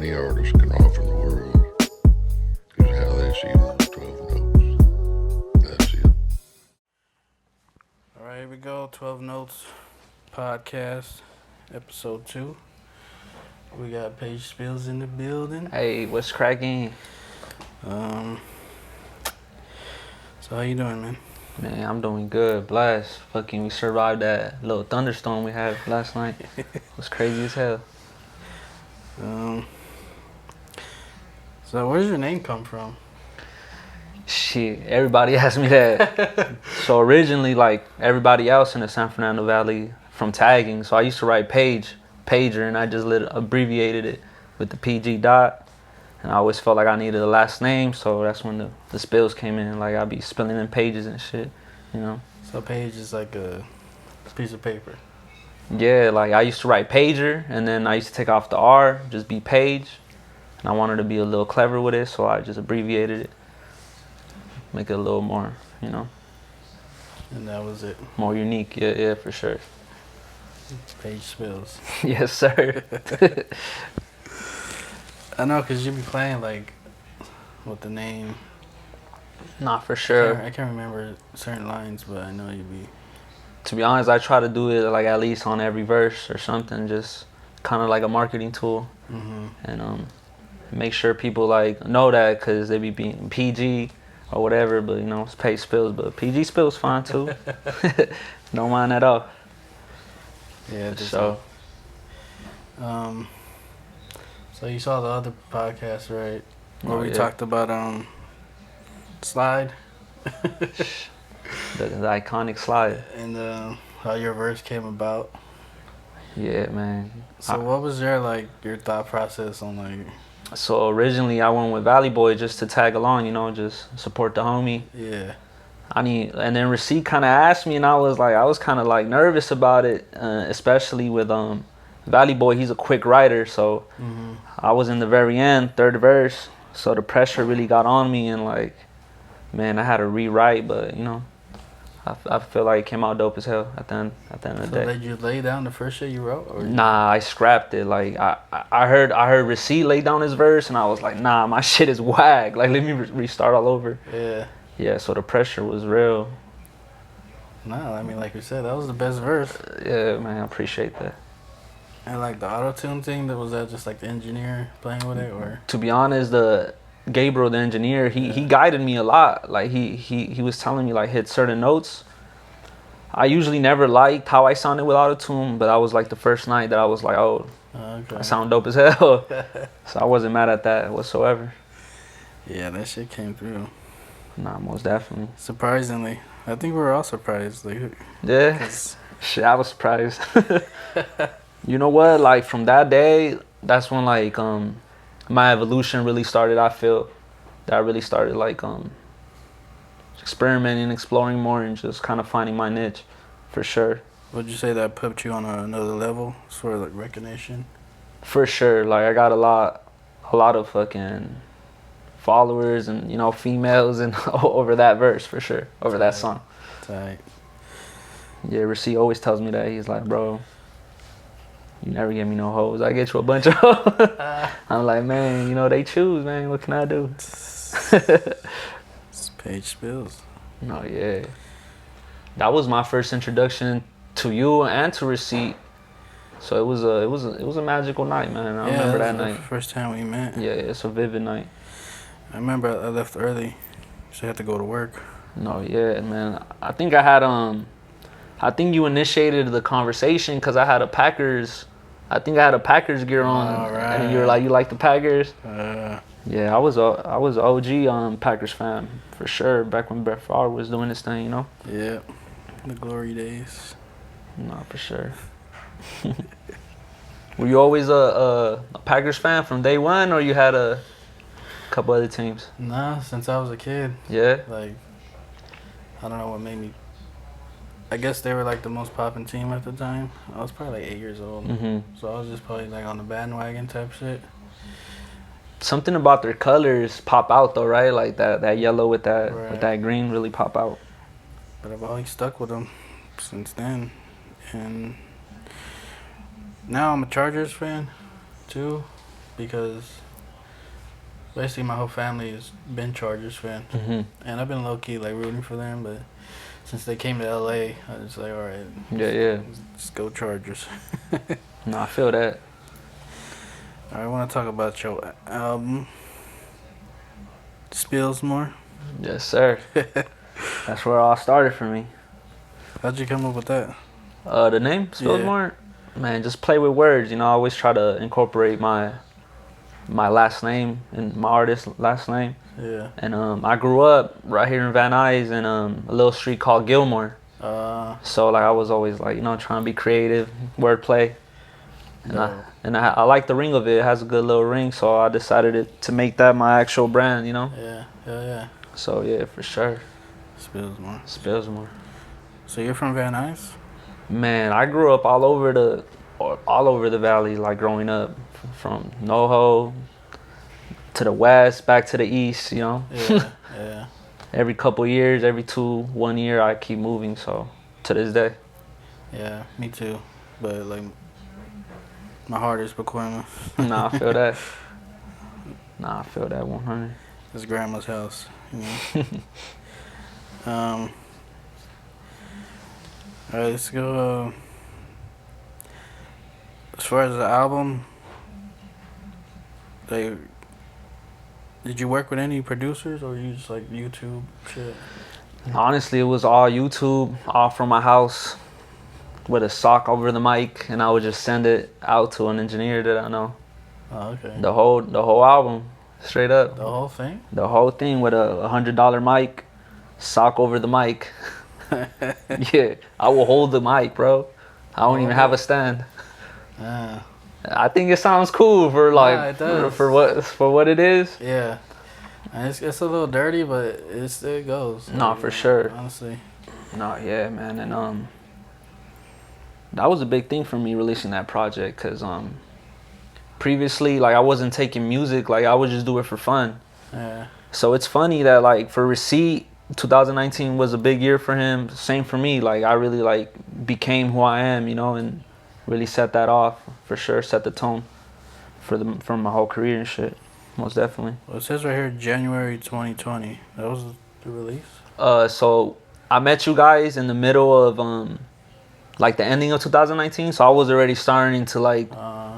any artist can offer the world is how they see those 12 notes. That's it. All right, here we go. 12 Notes Podcast, Episode 2. We got Pg.Spilz in the building. Hey, what's cracking? So how you doing, man? Man, I'm doing good. Blessed. Fucking, we survived that little thunderstorm we had last night. It was crazy as hell. So where does your name come from? Shit, everybody asked me that. So originally, like everybody else in the San Fernando Valley, from tagging, so I used to write pager, and I just abbreviated it with the PG dot. And I always felt like I needed a last name, so that's when the spills came in. Like I'd be spilling in pages and shit, you know. So page is like a piece of paper. Yeah, like I used to write pager, and then I used to take off the R, just be page. And I wanted to be a little clever with it, so I just abbreviated it. Make it a little more, you know. And that was it. More unique, yeah, for sure. Pg.Spilz. Yes, sir. I know, because you be playing like with the name. Not for sure. I can't remember certain lines, but I know you be. To be honest, I try to do it like at least on every verse or something, just kind of like a marketing tool. Mm-hmm. And make sure people like know that, because they be being PG or whatever, but you know, it's Pg.Spilz, but Pg.Spilz fine too. Don't mind at all. Yeah, So so you saw the other podcast, right? Where we yeah. talked about slide. the iconic slide. And how your verse came about. Yeah, man. So what was your thought process on like? So originally I went with Valley Boy just to tag along, you know, just support the homie. Yeah. And then Receipt kind of asked me, and I was kind of like nervous about it, especially with Valley Boy. He's a quick writer, so I was in the very end, third verse, so the pressure really got on me, and like, man, I had to rewrite, but you know, I feel like it came out dope as hell at the end of the day. So did you lay down the first shit you wrote? Or Nah, I scrapped it. Like I heard Receipt lay down his verse, and I was like, nah, my shit is whack. Like, let me restart all over. Yeah. Yeah, so the pressure was real. Nah, I mean, like you said, that was the best verse. Yeah, man, I appreciate that. And like the auto-tune thing, was that just like the engineer playing with it, or? To be honest, the Gabriel, the engineer, he guided me a lot. Like he was telling me like hit certain notes. I usually never liked how I sounded with auto-tune, but that was like the first night that I was like, oh, okay. I sound dope as hell. So I wasn't mad at that whatsoever. Yeah, that shit came through. Nah, most definitely. Surprisingly. I think we were all surprised. Like, Yeah. Shit, I was surprised. You know what? Like from that day, that's when like my evolution really started. I feel that I really started like experimenting, exploring more, and just kind of finding my niche, for sure. Would you say that put you on another level as far as like recognition? For sure. Like I got a lot of fucking followers and, you know, females and over that verse, for sure, over that song. Tight. Yeah, Receipt always tells me that. He's like, bro, you never give me no hoes. I get you a bunch of hoes. I'm like, man, you know, they choose, man. What can I do? It's Pg.Spilz. No, yeah. That was my first introduction to you and to Receipt. So it was a magical night, man. I remember that night. The first time we met. Yeah, it's a vivid night. I remember I left early, so I had to go to work. No, yeah, man. I think you initiated the conversation because I had a Packers gear on, right. and you were like, you like the Packers? Yeah, I was OG Packers fan for sure. Back when Brett Favre was doing this thing, you know. Yeah, the glory days. No, for sure. Were you always a Packers fan from day one, or you had a couple other teams? Nah, since I was a kid. Yeah. Like, I don't know what made me. I guess they were like the most popping team at the time. I was probably like 8 years old, so I was just probably like on the bandwagon type shit. Something about their colors pop out though, right? Like that yellow with that green really pop out. But I've always stuck with them since then, and now I'm a Chargers fan too. because basically my whole family has been Chargers fan, and I've been low key like rooting for them. But since they came to LA, I was like, all right, let's go Chargers. No, I feel that. All right, I want to talk about your album, SPILZMORE. Yes, sir. That's where it all started for me. How'd you come up with that? The name SPILZMORE, man, just play with words. You know, I always try to incorporate my last name and my artist's last name. Yeah. And I grew up right here in Van Nuys in a little street called Gilmore. So like I was always like, you know, trying to be creative, wordplay. And I like the ring of it. It has a good little ring, so I decided to make that my actual brand, you know? Yeah. So yeah, for sure. SPILZMORE. So you're from Van Nuys? Man, I grew up all over the valley, like growing up, from NoHo to the west, back to the east, you know? Yeah. Every couple years, every 1 year, I keep moving, so to this day. Yeah, me too. But like, my heart is Pacoima. Nah, I feel that. Nah, I feel that 100. It's grandma's house, you know? All right, let's go. As far as the album, did you work with any producers or you just like YouTube shit? Honestly, it was all YouTube, all from my house with a sock over the mic, and I would just send it out to an engineer that I know. Oh, okay. The whole album, straight up. The whole thing? The whole thing with a $100 mic, sock over the mic. Yeah, I will hold the mic, bro. I don't even have a stand. I think it sounds cool for like for what it is. Yeah, and it's a little dirty, but it goes. No, for sure. Honestly. No, yeah, man, and that was a big thing for me releasing that project, cause previously like I wasn't taking music, like I would just do it for fun. Yeah. So it's funny that like for Receipt, 2019 was a big year for him. Same for me. Like I really like became who I am, you know, and really set that off for sure. Set the tone for my whole career and shit. Most definitely. Well, it says right here January 2020. That was the release. So I met you guys in the middle of like the ending of 2019. So I was already starting to like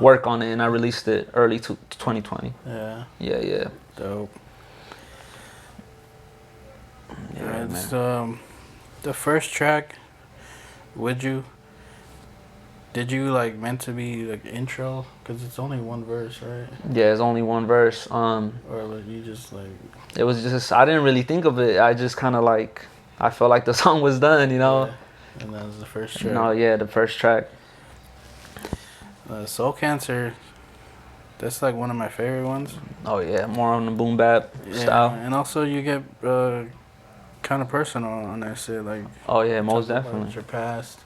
work on it, and I released it early 2020. Yeah. Yeah. Dope. Yeah, it's man. the first track. Did you like meant to be like intro? Cause it's only one verse, right? Yeah, it's only one verse. Or like you just like. It was just I didn't really think of it. I just kind of like I felt like the song was done, you know. Yeah. And that was the first track. No, yeah, the first track. Soul Cancer. That's like one of my favorite ones. Oh yeah, more on the boom bap style. And also you get kind of personal on that shit, like. Oh yeah, most about definitely. Your past.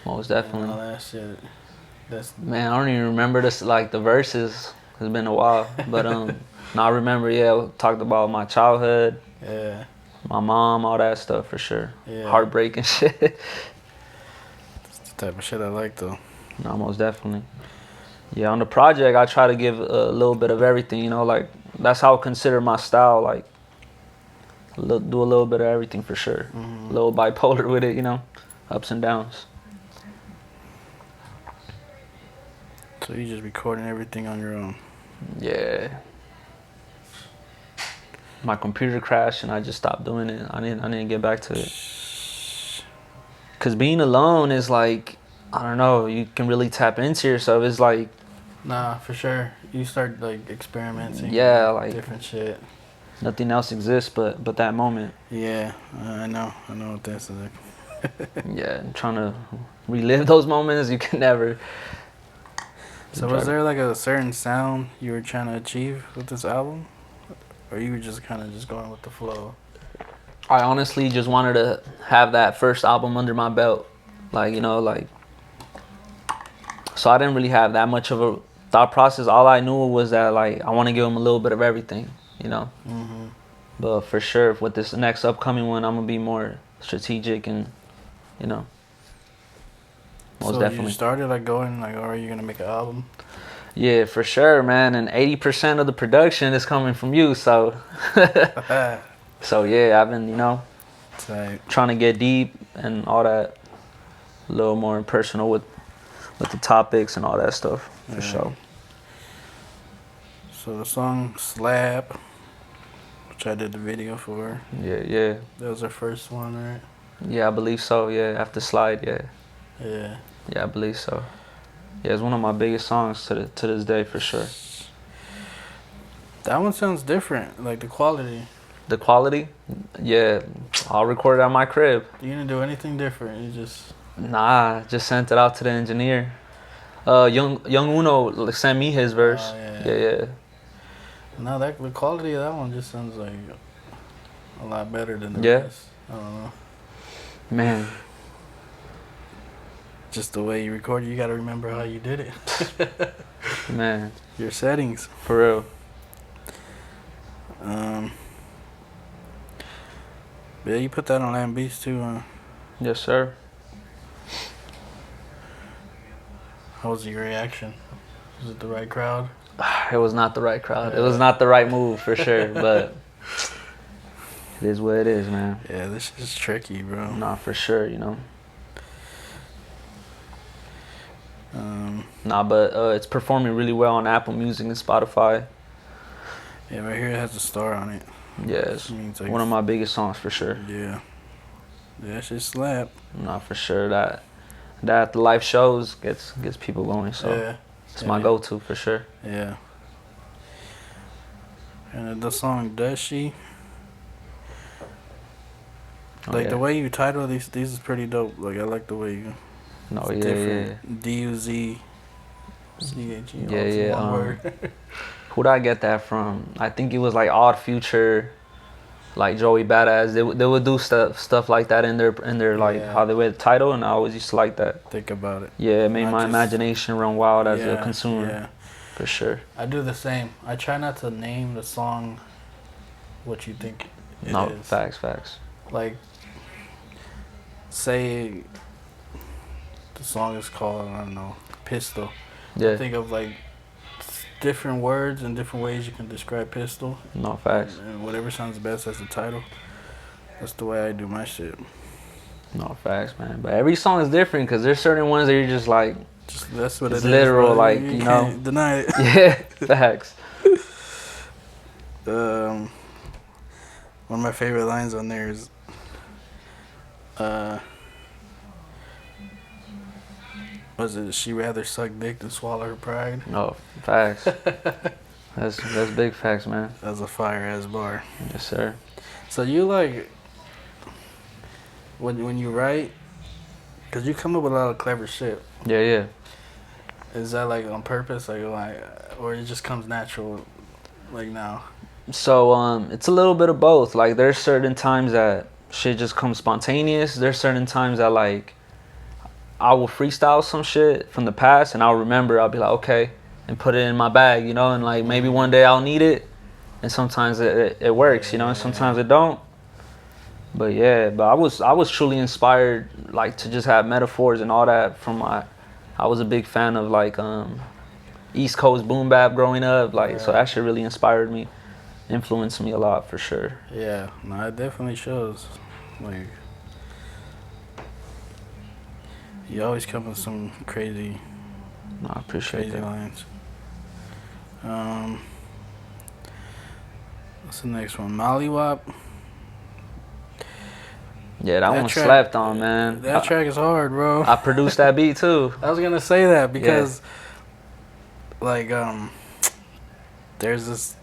Most definitely. And all that shit. Man, I don't even remember this like the verses. It's been a while, but no, I remember. Yeah, we talked about my childhood. Yeah. My mom, all that stuff for sure. Yeah. Heartbreak and shit. That's the type of shit I like though. No, most definitely. Yeah, on the project, I try to give a little bit of everything, you know, like, that's how I consider my style, like, do a little bit of everything for sure. A little bipolar with it, you know, ups and downs. So you just recording everything on your own? Yeah. My computer crashed and I just stopped doing it. I didn't get back to it. Cause being alone is like, I don't know, you can really tap into yourself. It's like, nah, for sure. You start like experimenting. Yeah, like different shit. Nothing else exists but that moment. Yeah, I know what that's like. Yeah, and trying to relive those moments, you can never. So was there like a certain sound you were trying to achieve with this album? Or you were just kind of just going with the flow? I honestly just wanted to have that first album under my belt. Like, you know, like. So I didn't really have that much of a thought process. All I knew was that, like, I want to give them a little bit of everything, you know? But for sure, with this next upcoming one, I'm going to be more strategic and, you know. Most definitely. You started like going, like, oh, are you going to make an album? Yeah, for sure, man. And 80% of the production is coming from you, so. So yeah, I've been, trying to get deep and all that, a little more personal with the topics and all that stuff, for sure. So the song Slab, which I did the video for. Yeah. That was our first one, right? Yeah, I believe so, yeah. After Slide, yeah. Yeah. Yeah, I believe so. Yeah, it's one of my biggest songs to this day, for sure. That one sounds different, like the quality. The quality? Yeah, I'll record it at my crib. You didn't do anything different, you just... Nah, just sent it out to the engineer. Young Uno sent me his verse. Yeah. No, the quality of that one just sounds like a lot better than the rest. I don't know. Man. Just the way you record it, you gotta remember how you did it. Man. Your settings. For real. Yeah, you put that on Lamb Beats too, huh? Yes, sir. How was your reaction? Was it the right crowd? It was not the right crowd. It was not the right move, for sure, but it is what it is, man. Yeah, this is tricky, bro. Nah, for sure, Nah, but it's performing really well on Apple Music and Spotify. Yeah, right here it has a star on it. Yeah, it's one of my biggest songs, for sure. Yeah. That shit slap. Nah, for sure. That the live shows gets people going, so it's my go-to, for sure. Yeah. And the song Does She? Like the way you title these is pretty dope. Like I like the way you. No, different. D-U-Z. C-H-E. Yeah. Who'd I get that from? I think it was like Odd Future, like Joey Badass. They would do stuff like that in their like how they wear the title, and I always used to like that. Think about it. Yeah, it made my imagination run wild as a consumer. Yeah. For sure. I do the same. I try not to name the song what you think it is. Facts. Like, say the song is called, I don't know, Pistol. Yeah. I think of like different words and different ways you can describe pistol. No, facts. And whatever sounds best as the title. That's the way I do my shit. No, facts, man. But every song is different because there's certain ones that you're just like, that's what it's it literal, is, like, you can't deny it. Yeah, facts. One of my favorite lines on there is, was it, she rather suck dick than swallow her pride? No, facts. That's big facts, man. That's a fire-ass bar. Yes, sir. So you like, when you write, because you come up with a lot of clever shit. Yeah. Is that like on purpose, like, or it just comes natural, like now? So it's a little bit of both. Like there's certain times that shit just comes spontaneous. There's certain times that like I will freestyle some shit from the past and I'll remember. I'll be like, okay, and put it in my bag, and like maybe one day I'll need it. And sometimes it works, and sometimes it don't. But yeah, I was truly inspired, like, to just have metaphors and all that from I was a big fan of like East Coast boom bap growing up, like so that shit really inspired me, influenced me a lot, for sure. Yeah, no, it definitely shows. Like, you always come with some crazy, I appreciate crazy that. lines. What's the next one? Mollywop. Yeah, that one slept on, man. That track is hard, bro. I produced that beat too. I was gonna say that because, like, there's this,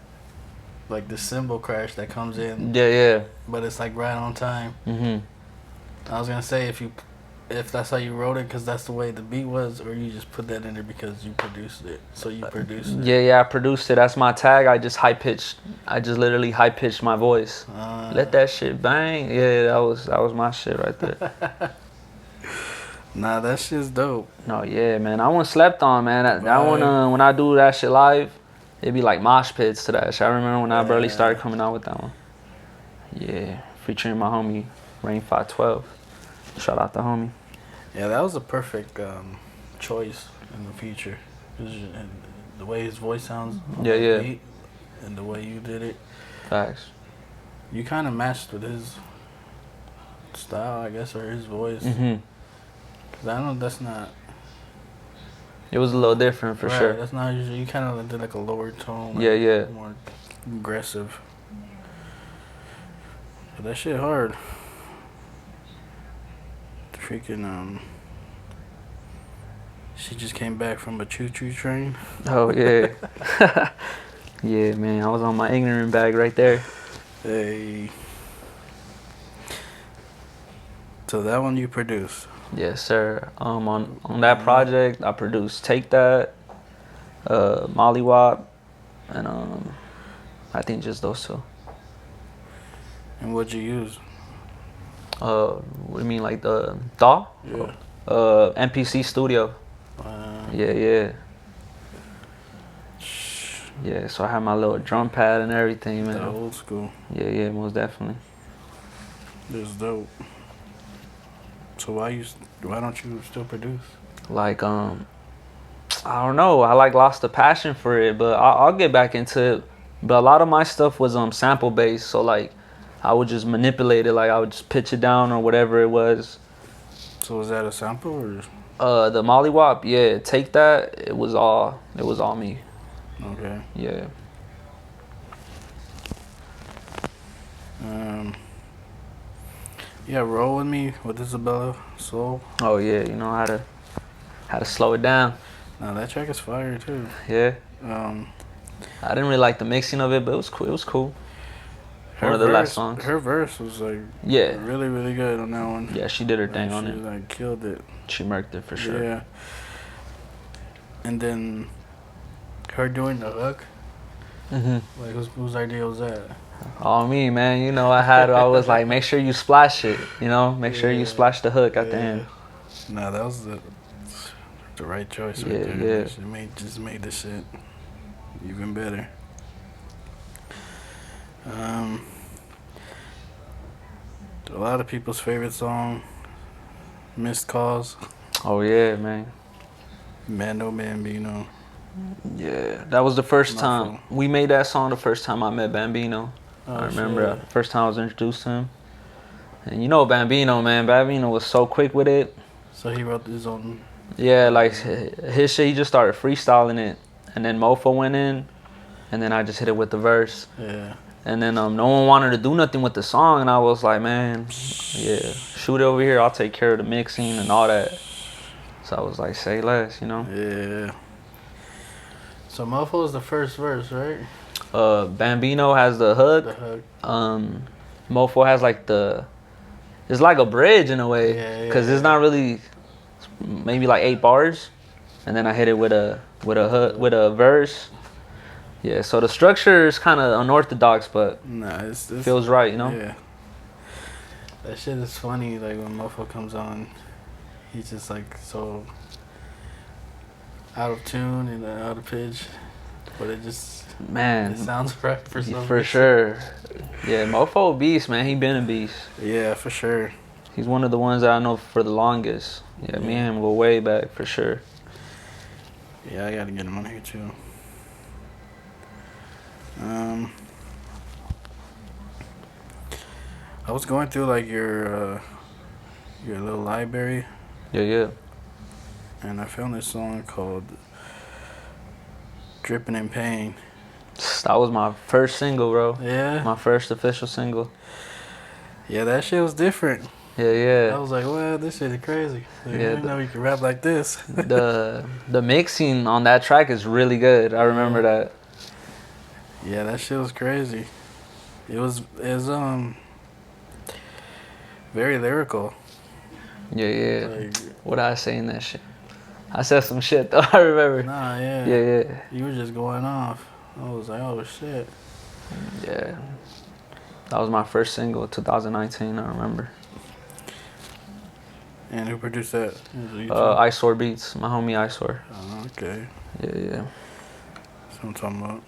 like, the cymbal crash that comes in. Yeah. But it's like right on time. I was gonna say if that's how you wrote it, because that's the way the beat was, or you just put that in there because you produced it. So you produced it. Yeah, I produced it. That's my tag. I just literally high pitched my voice. Let that shit bang. Yeah, that was my shit right there. Nah, that shit's dope. No, yeah, man. I one slept on, man. That one, when I do that shit live, it'd be like mosh pits to that shit. I remember when I barely started coming out with that one. Yeah, featuring my homie Rain 512. Shout out the homie. Yeah, that was a perfect choice in the future. The the way his voice sounds on Yeah, the yeah. beat and the way you did it. Facts. You kind of matched with his style, I guess, or his voice. Mhm. Cause I know that's not. It was a little different for right, sure. That's not usually. You kind of did like a lower tone. Like, Yeah, yeah. More aggressive. But that shit hard. Freaking she just came back from a choo-choo train. Oh yeah. Yeah, man. I was on my ignorant bag right there. Hey. So that one you produced. Yes, sir. On that project, I produced Take That, Molly Wop, and I think just those two. And what'd you use? What do you mean, like the DAW? Yeah. MPC Studio. Yeah. Yeah, so I had my little drum pad and everything, man. The old school. Yeah, most definitely. It's dope. So why don't you still produce? Like, I don't know. I lost the passion for it, but I'll get back into it. But a lot of my stuff was sample based, so like I would just manipulate it. Like I would just pitch it down or whatever it was. So was that a sample or? The Molly Wop, yeah. Take That. It was all me. Okay. Yeah. Yeah, Roll With Me with Isabella Soul. Oh yeah, you know how to slow it down. Now that track is fire too. Yeah. I didn't really like the mixing of it, but it was cool. It was cool. One of the last songs. Her verse was like really, really good on that one. Yeah, she did her thing on it. She like killed it. She murked it for sure. Yeah. And then her doing the hook. Like whose idea was that? Oh me, man. You know I was like, make sure you splash it. You know, make sure you splash the hook at the end. Nah, that was the right choice right there. Yeah. She just made the shit even better. A lot of people's favorite song, Missed Calls. Oh yeah, man. Mando Bambino. Yeah, that was the first time we made that song. The first time I met Bambino, I remember the first time I was introduced to him. And you know Bambino, man. Bambino was so quick with it. So he wrote his own. Yeah, like his shit. He just started freestyling it, and then Mofo went in, and then I just hit it with the verse. Yeah. And then no one wanted to do nothing with the song, and I was like, man, yeah, shoot it over here. I'll take care of the mixing and all that. So I was like, say less, you know. Yeah. So Mofo is the first verse, right? Bambino has the hook. The hook. Mofo has like it's like a bridge in a way, cause it's not really, maybe like 8 bars, and then I hit it with a hook with a verse. Yeah, so the structure is kind of unorthodox, but it feels right, you know. Yeah. That shit is funny. Like when Mofo comes on, he's just like so out of tune and out of pitch, but it sounds right for some reason. Sure. Yeah, Mofo a beast, man. He been a beast. Yeah, for sure. He's one of the ones that I know for the longest. Yeah, me and him go way back for sure. Yeah, I gotta get him on here too. I was going through like your little library. Yeah. And I found this song called "Dripping in Pain." That was my first single, bro. Yeah. My first official single. Yeah, that shit was different. Yeah. I was like, well, this shit is crazy. Like, Yeah, I didn't know you could rap like this. the mixing on that track is really good. I remember that. Yeah, that shit was crazy. It was very lyrical. Yeah. Like, what did I say in that shit? I said some shit though. I remember. Nah, yeah. Yeah. You were just going off. I was like, oh shit. Yeah. That was my first single, 2019. I remember. And who produced that? Eyesore Beats, my homie Eyesore. Oh, okay. Yeah. That's what I'm talking about.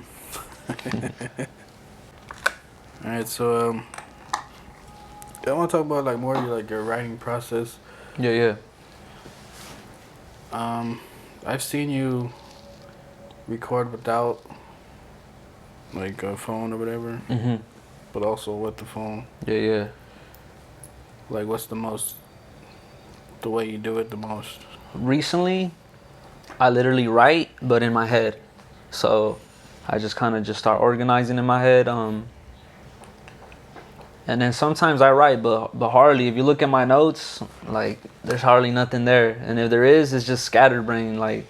Alright, so I want to talk about like more your writing process. Yeah. I've seen you record without like a phone or whatever, but also with the phone? Yeah. Like, what's the way you do it the most? Recently, I literally write, but in my head. So I just kind of just start organizing in my head. And then sometimes I write, but hardly. If you look at my notes, like, there's hardly nothing there. And if there is, it's just scatterbrained, like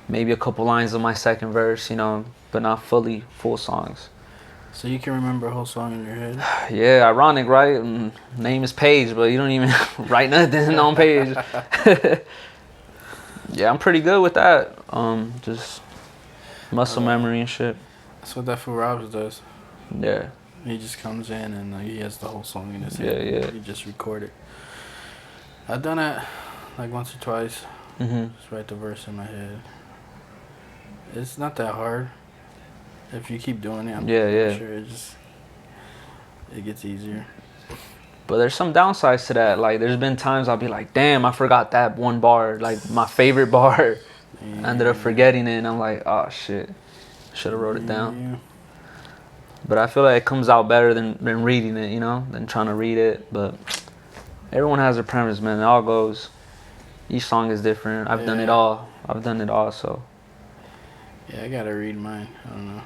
maybe a couple lines of my second verse, you know, but not full songs. So you can remember a whole song in your head? Yeah, ironic, right? Name is Page, but you don't even write nothing on Page. Yeah, I'm pretty good with that. Just muscle memory and shit. That's what that fool Robs does. Yeah. He just comes in and he has the whole song in his head. Yeah. He just record it. I've done that like once or twice. Just write the verse in my head. It's not that hard. If you keep doing it, I'm sure it gets easier. But there's some downsides to that. Like, there's been times I'll be like, damn, I forgot that one bar, like my favorite bar. I ended up forgetting it, and I'm like, oh shit, should have wrote it down. Yeah. But I feel like it comes out better than reading it, you know, than trying to read it. But everyone has their preference, man. It all goes. Each song is different. I've done it all. So. Yeah, I gotta read mine. I don't know.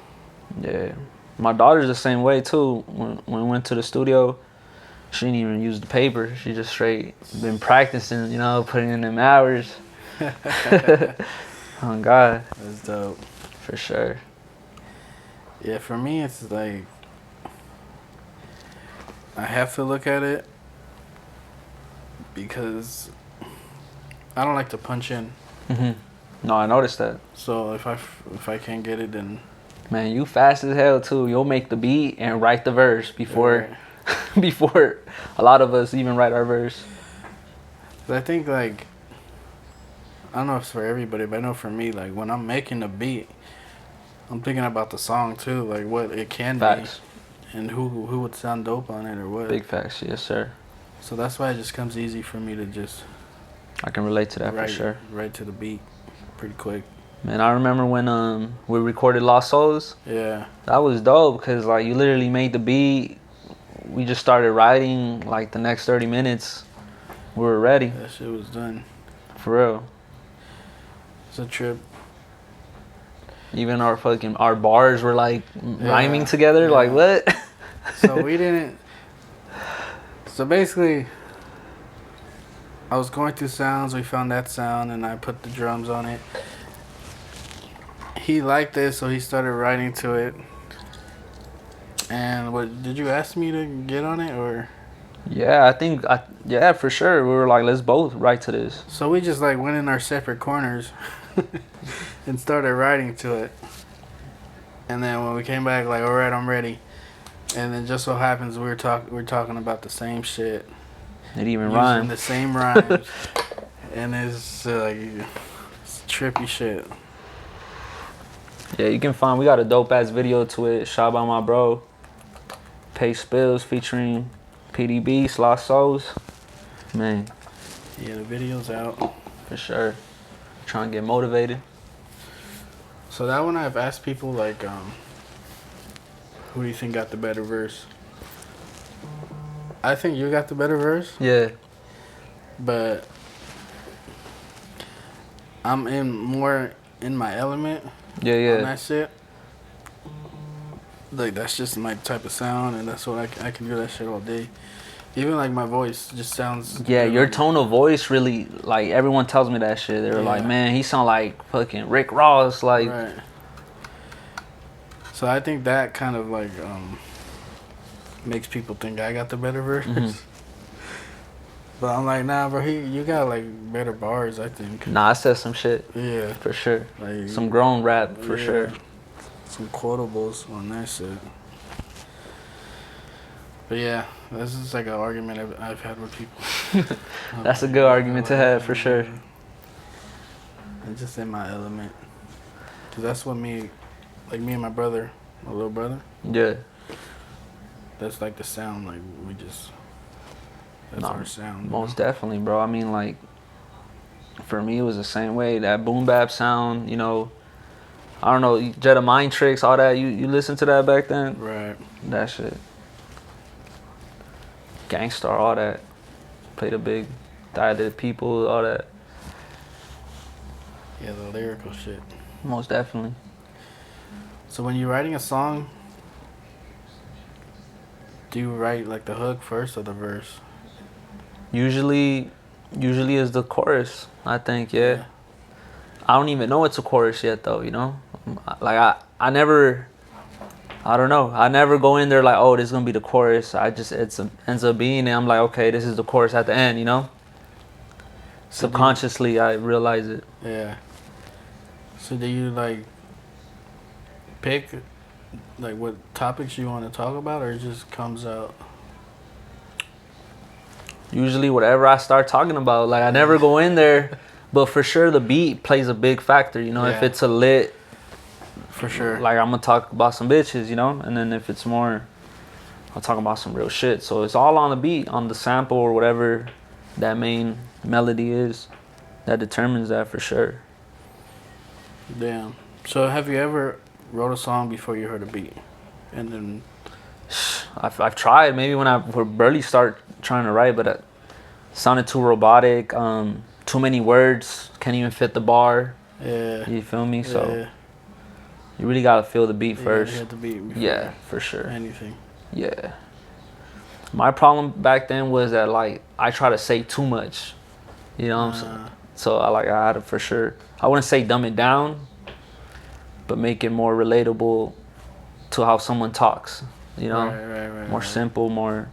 Yeah, my daughter's the same way too. When we went to the studio, she didn't even use the paper. She just straight been practicing, you know, putting in them hours. Oh God, That's dope. for sure. Yeah, for me, it's like I have to look at it because I don't like to punch in. No, I noticed that. So if I can't get it, then Man, you fast as hell too. You'll make the beat and write the verse before before a lot of us even write our verse. I think, like, I don't know if it's for everybody, but I know for me, like, when I'm making a beat, I'm thinking about the song too, like what it can Facts. be, and who would sound dope on it or what. Big facts, yes sir. So that's why it just comes easy for me to just I can relate to that for sure. Right to the beat, pretty quick. Man, I remember when we recorded Lost Souls. Yeah. That was dope because like you literally made the beat. We just started writing like the next 30 minutes. We were ready. That shit was done. For real. It's a trip. Even our bars were like rhyming together. Yeah. Like what? So we didn't. So basically, I was going through sounds. We found that sound, and I put the drums on it. He liked it, so he started writing to it. And what did you ask me to get on it, or? Yeah, I think yeah, for sure. We were like, let's both write to this. So we just like went in our separate corners and started writing to it. And then when we came back, like, all right, I'm ready. And then just so happens we're talking about the same shit. It even using rhymed. the same rhymes. And it's it's trippy shit. Yeah, you can find. We got a dope ass video to it, shot by my bro, Pg.Spilz, featuring PDB, Lost Souls. Man. Yeah, the video's out. For sure. Trying to get motivated. So that one I've asked people, like, who do you think got the better verse? I think you got the better verse. Yeah. But I'm more in my element. Yeah. On that shit. Like, that's just my type of sound, and that's what I can do that shit all day. Even like my voice just sounds. Yeah, your tone of voice really, like, everyone tells me that shit. They were like, man, he sound like fucking Rick Ross, like. Right. So I think that kind of like makes people think I got the better verse. But I'm like, nah, bro, you got like better bars, I think. Nah, I said some shit. Yeah. For sure. Like, some grown rap, for sure. Some quotables on that shit. But yeah, this is like an argument I've had with people. That's a good argument to have, for sure. I'm just in my element. Cause that's what me and my brother, my little brother. Yeah. That's like the sound, like that's our sound. Most definitely, bro. I mean, like, for me, it was the same way. That boom bap sound, you know, I don't know, Jedi Mind Tricks, all that. You listen to that back then? Right. That shit. Gangstar, all that. Played a big Dilated People, all that. Yeah, the lyrical shit. Most definitely. So when you're writing a song, do you write like the hook first or the verse? Usually is the chorus, I think, yeah. I don't even know it's a chorus yet though, you know? Like I never, I don't know. I never go in there like, oh, this is gonna be the chorus. It ends up being, and I'm like, okay, this is the chorus at the end, you know? So subconsciously, I realize it. Yeah. So do you like pick like what topics you want to talk about, or it just comes out? Usually whatever I start talking about, like I never go in there, but for sure the beat plays a big factor, you know? Yeah. If it's a lit, For sure. like I'm gonna talk about some bitches, you know? And then if it's more, I'll talk about some real shit. So it's all on the beat, on the sample or whatever that main melody is, that determines that for sure. Damn. So have you ever wrote a song before you heard a beat? And then I've tried, maybe when I would barely start trying to write, but it sounded too robotic, too many words, can't even fit the bar. yeah. You feel me? So Yeah. you really gotta feel the beat first. You had the beat before Yeah, for sure. anything. Yeah. My problem back then was that like I try to say too much. You know what I'm saying? So I had to for sure. I wouldn't say dumb it down, but make it more relatable to how someone talks. You know? Right. More simple, more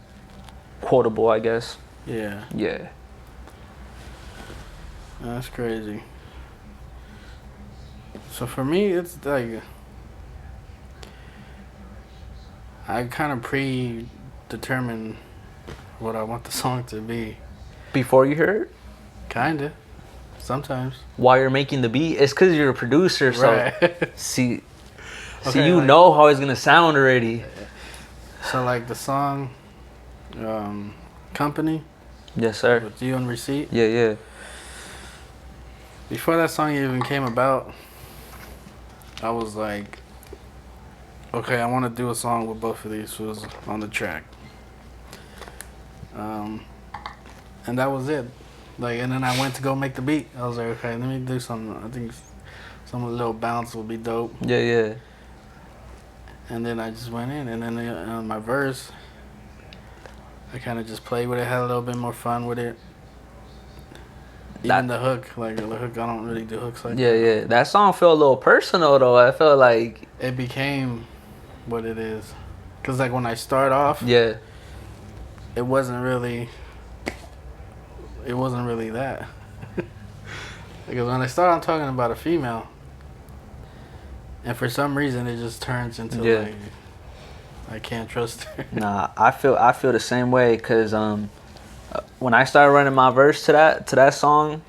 quotable, I guess. Yeah. Yeah. That's crazy. So for me, it's like I kind of predetermine what I want the song to be. Before you hear it? Kinda. Sometimes. While you're making the beat? It's because you're a producer, so Right. see Okay, you like- know how it's gonna sound already. So like the song Company Yes, sir. with You and Receipt. Yeah. Before that song even came about, I was like, okay, I want to do a song with both of these fools on the track. And that was it. Like, and then I went to go make the beat. I was like, okay, let me do something. I think some little bounce would be dope. Yeah. And then I just went in, and then my verse, I kind of just played with it, had a little bit more fun with it. Even the hook, like the hook, I don't really do hooks like that. Yeah. That song felt a little personal though. I felt like It became what it is. Cause like when I start off, yeah. it wasn't really that. Because when I start, I'm talking about a female, and for some reason it just turns into like I can't trust her. Nah, I feel the same way, cause when I started running my verse to that song,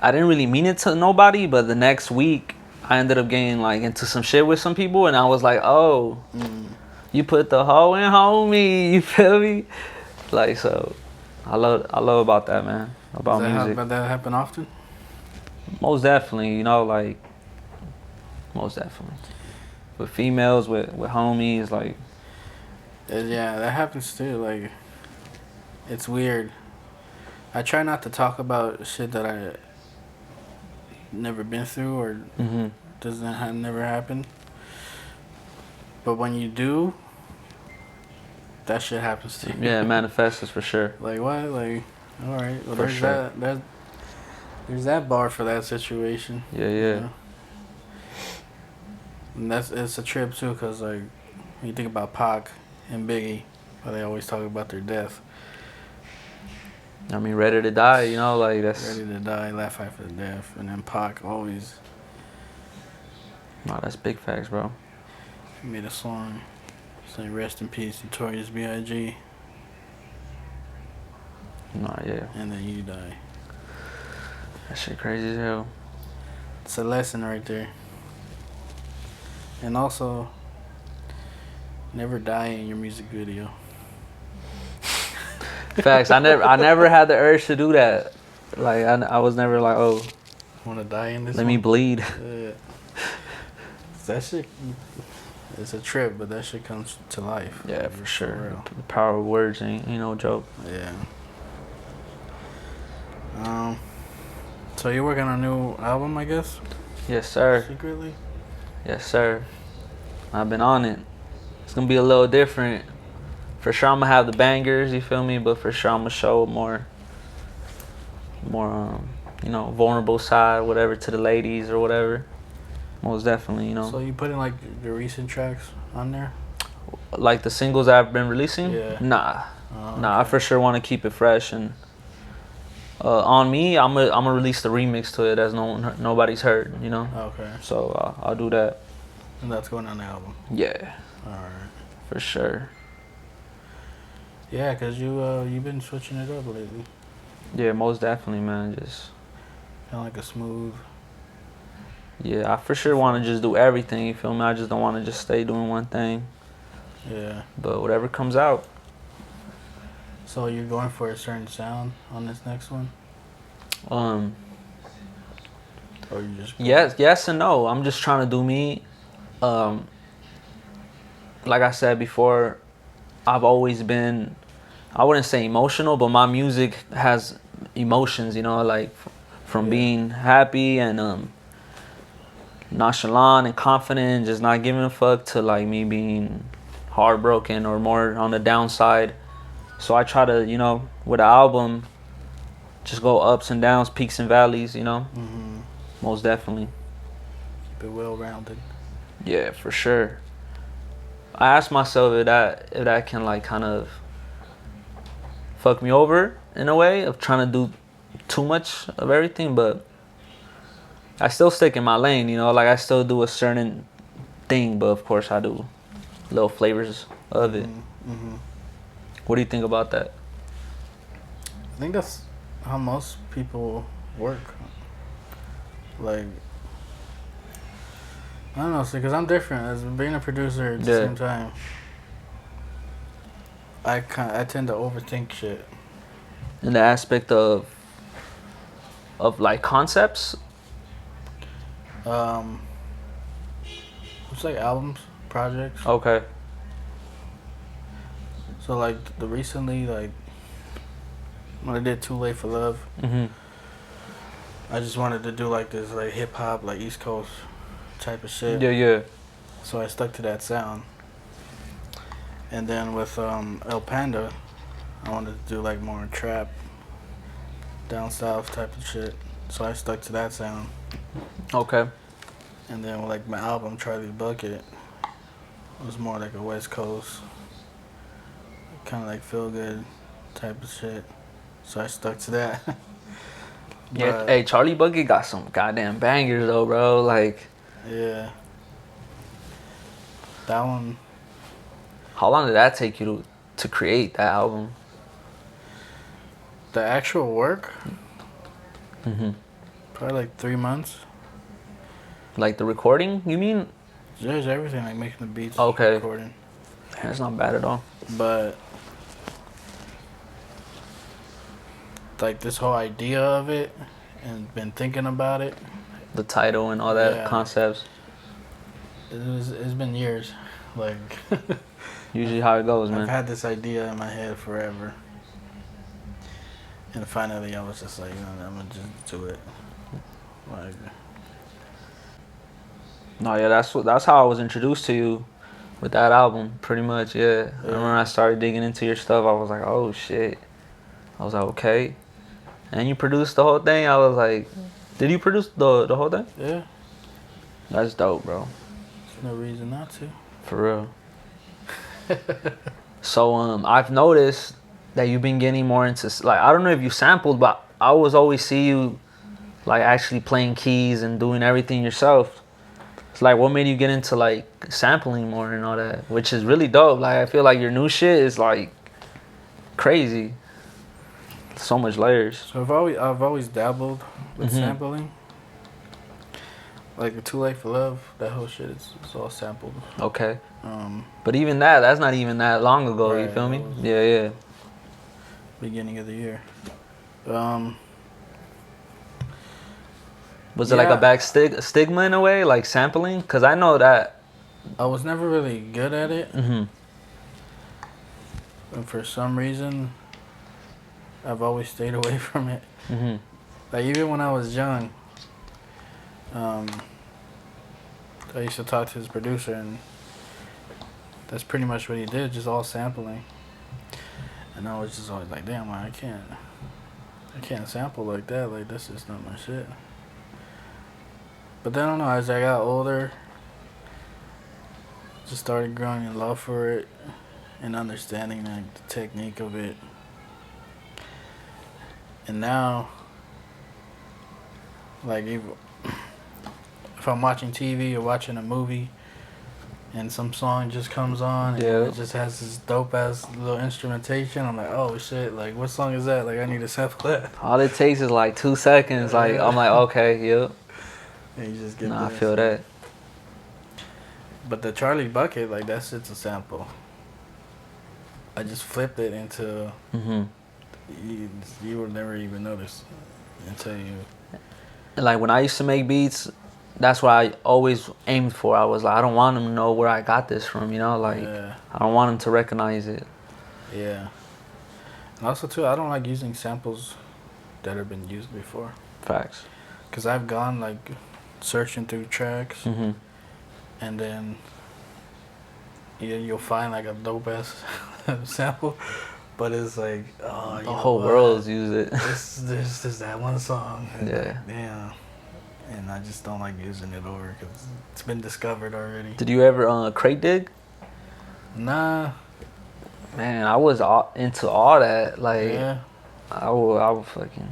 I didn't really mean it to nobody, but the next week I ended up getting like into some shit with some people, and I was like, oh, you put the hoe in homie, you feel me? Like, so I love about that, man, about music. Does that happen often? Most definitely, you know, like most definitely with females, with homies, like Yeah, that happens too. Like, it's weird. I try not to talk about shit that I never been through or never happened. But when you do, that shit happens to you. yeah, it manifests for sure. Like what? Like, all right. Well, For there's sure. there's that bar for that situation. Yeah. You know? And it's a trip too, cause like when you think about Pac and Biggie, how they always talk about their death. I mean, ready to die, you know, like that's. Ready to die, laugh after death, and then Pac always Nah, that's big facts, bro. made a song saying "Rest in peace, Notorious B.I.G." Nah, yeah, and then you die. that shit crazy as hell. It's a lesson right there. And also, never die in your music video. Facts. I never had the urge to do that. Like I was never like, oh, Want to die in this? let me bleed. that shit. It's a trip, but that shit comes to life. Yeah, for sure. The power of words ain't no joke. Yeah. So you're working on a new album, I guess? Yes, sir. Secretly? Yes, sir. I've been on it. It's gonna be a little different. For sure, I'm gonna have the bangers. You feel me? But for sure, I'm gonna show more, vulnerable side, whatever, to the ladies or whatever. Most definitely, So you putting like the recent tracks on there? Like the singles I've been releasing? Yeah. Nah. Okay. Nah, I for sure want to keep it fresh. And on me, I'm gonna release the remix to it that's nobody's heard, Okay. So I'll do that. And that's going on the album? Yeah. Alright. For sure. Yeah, because you've been switching it up lately. Yeah, most definitely, man. Just kind of like a smooth. Yeah, I for sure want to just do everything, you feel me? I just don't want to just stay doing one thing. Yeah. But whatever comes out. So you're going for a certain sound on this next one? Or you just yes and no. I'm just trying to do me. Like I said before, I've always been, I wouldn't say emotional, but my music has emotions, like from being happy and nonchalant and confident, just not giving a fuck, to like me being heartbroken or more on the downside. So I try to, with the album, just go ups and downs, peaks and valleys, Mm-hmm. Most definitely. Keep it well-rounded. Yeah, for sure. I asked myself if that can like kind of fuck me over in a way of trying to do too much of everything, but I still stick in my lane, like I still do a certain thing, but of course I do little flavors of it. Mm-hmm. What do you think about that? I think that's how most people work. Like, I don't know, see, because I'm different. As being a producer at the same time, I tend to overthink shit. In the aspect of like concepts? It's like albums, projects. Okay. So like recently, like when I did Too Late for Love, I just wanted to do like this like hip hop, like East Coast type of shit. Yeah. So I stuck to that sound. And then with El Panda, I wanted to do like more trap, down south type of shit. So I stuck to that sound. Okay. And then with like my album Charlie Bucket, it was more like a West Coast, kind of like feel good type of shit. So I stuck to that. Yeah. Hey, Charlie Bucket got some goddamn bangers though, bro. Like. Yeah. That one. How long did that take you to create that album? The actual work? Mm-hmm. Probably like 3 months. Like the recording, you mean? There's everything, like making the beats, okay. Recording. That's not bad at all. But like this whole idea of it and been thinking about it. The title and all that concepts. It's been years. Like usually how it goes, man. I've had this idea in my head forever. And finally I was just like, I'm gonna just do it. Like no, yeah, that's how I was introduced to you with that album, pretty much, yeah. I remember when I started digging into your stuff, I was like, oh shit. I was like, okay. And you produced the whole thing? I was like, did you produce the whole thing? Yeah. That's dope, bro. There's no reason not to. For real. So I've noticed that you've been getting more into, like, I don't know if you sampled, but I always see you like actually playing keys and doing everything yourself. It's like, what made you get into like sampling more and all that, which is really dope. Like I feel like your new shit is like crazy. So much layers. So I've always dabbled with sampling. Like Too Late for Love, that whole shit it's all sampled. Okay. But even that's not even that long ago, right, you feel me? Yeah. Beginning of the year. Was it like a back stigma in a way, like sampling? Because I know that I was never really good at it. Mm-hmm. And for some reason, I've always stayed away from it. Mm-hmm. Like, even when I was young, I used to talk to his producer, and that's pretty much what he did, just all sampling. And I was just always like, damn, I can't sample like that. Like, that's just not my shit. But then, I don't know, as I got older, just started growing in love for it and understanding like the technique of it. And now, like, if I'm watching TV or watching a movie and some song just comes on and it just has this dope ass little instrumentation, I'm like, oh shit, like, what song is that? Like, I need to sample that. All it takes is like 2 seconds. Like, I'm like, okay, yep. And you just get I feel that. But the Charlie Bucket, like, that shit's a sample. I just flipped it into... Mm-hmm. You would never even notice until you... Like, when I used to make beats, that's what I always aimed for. I was like, I don't want them to know where I got this from, you know? Like, I don't want them to recognize it. Yeah. And also, too, I don't like using samples that have been used before. Facts. Because I've gone, like, searching through tracks, Mm-hmm. and then you'll find, like, a dope-ass sample, but it's like, oh, the whole world's used it. This is that one song. Yeah. Yeah. And I just don't like using it over because it's been discovered already. Did you ever crate dig? Nah. Man, I was into all that. Like, Yeah. I would fucking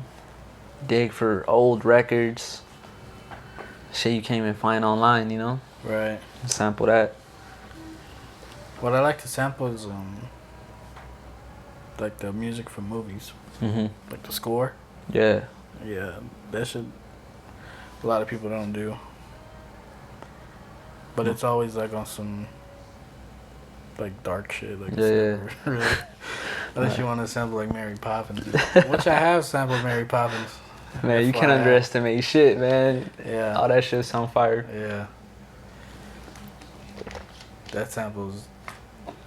dig for old records. Shit you can't even find online, you know? Right. Sample that. What I like to sample is like the music from movies. Mm-hmm. Like the score. Yeah. Yeah. That shit a lot of people don't do. But it's always like on some like dark shit. Like yeah. Really. Unless you want to sample like Mary Poppins. Which I have sampled Mary Poppins. Man, you can't underestimate shit, man. Yeah. All that shit's on fire. Yeah. That samples.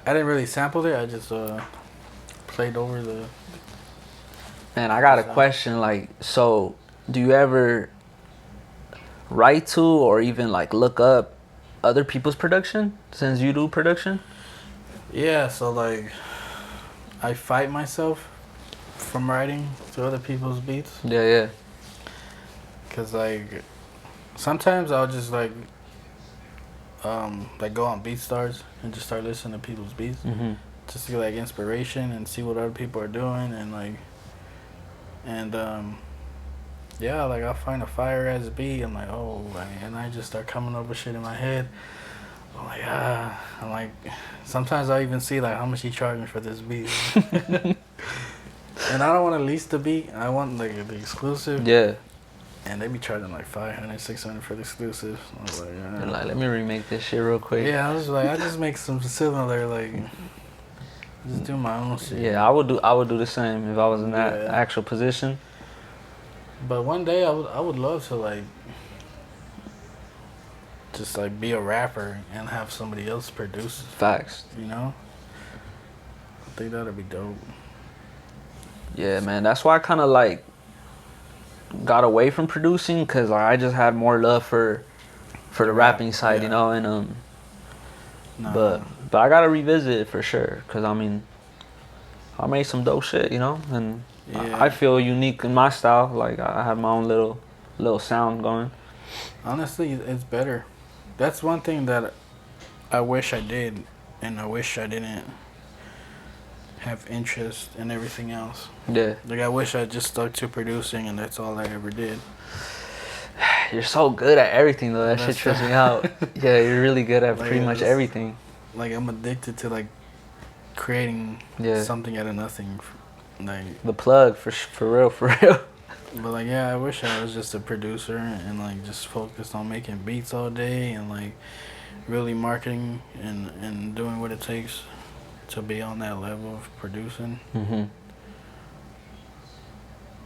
I didn't really sample it. I just played over the. Man, I got a question. Like, so do you ever write to or even like look up other people's production since you do production? Yeah. So like, I fight myself from writing to other people's beats. Yeah. Cause like, sometimes I'll just like go on BeatStars and just start listening to people's beats, Mm-hmm. just to get like inspiration and see what other people are doing and like, yeah, like I'll find a fire ass beat. I'm like, oh, and I just start coming up with shit in my head. I'm like, sometimes I even see like how much he charged me for this beat. And I don't want to lease the beat. I want like the exclusive. Yeah. And they be charging like $500, $600 for the exclusive. I was like, They're like, let me remake this shit real quick. yeah, I was like, I just make some similar, like, just do my own shit. Yeah, I would do the same if I was in that actual position. But one day I would love to like just like be a rapper and have somebody else produce. Facts. You know? I think that'd be dope. Yeah, man. That's why I kind of like got away from producing because like, I just had more love for the rapping side, you know, and but I gotta revisit it for sure because I mean I made some dope shit, you know, and I feel unique in my style. Like I have my own little sound going. Honestly, it's better. That's one thing that I wish I did, and I wish I didn't have interest in everything else. Yeah. Like I wish I just stuck to producing, and that's all I ever did. You're so good at everything though. That shit trips me out. Yeah, you're really good at pretty much everything. Like I'm addicted to like creating something out of nothing. Like the plug for real. But like I wish I was just a producer and like just focused on making beats all day and like really marketing and doing what it takes to be on that level of producing. Mm-hmm.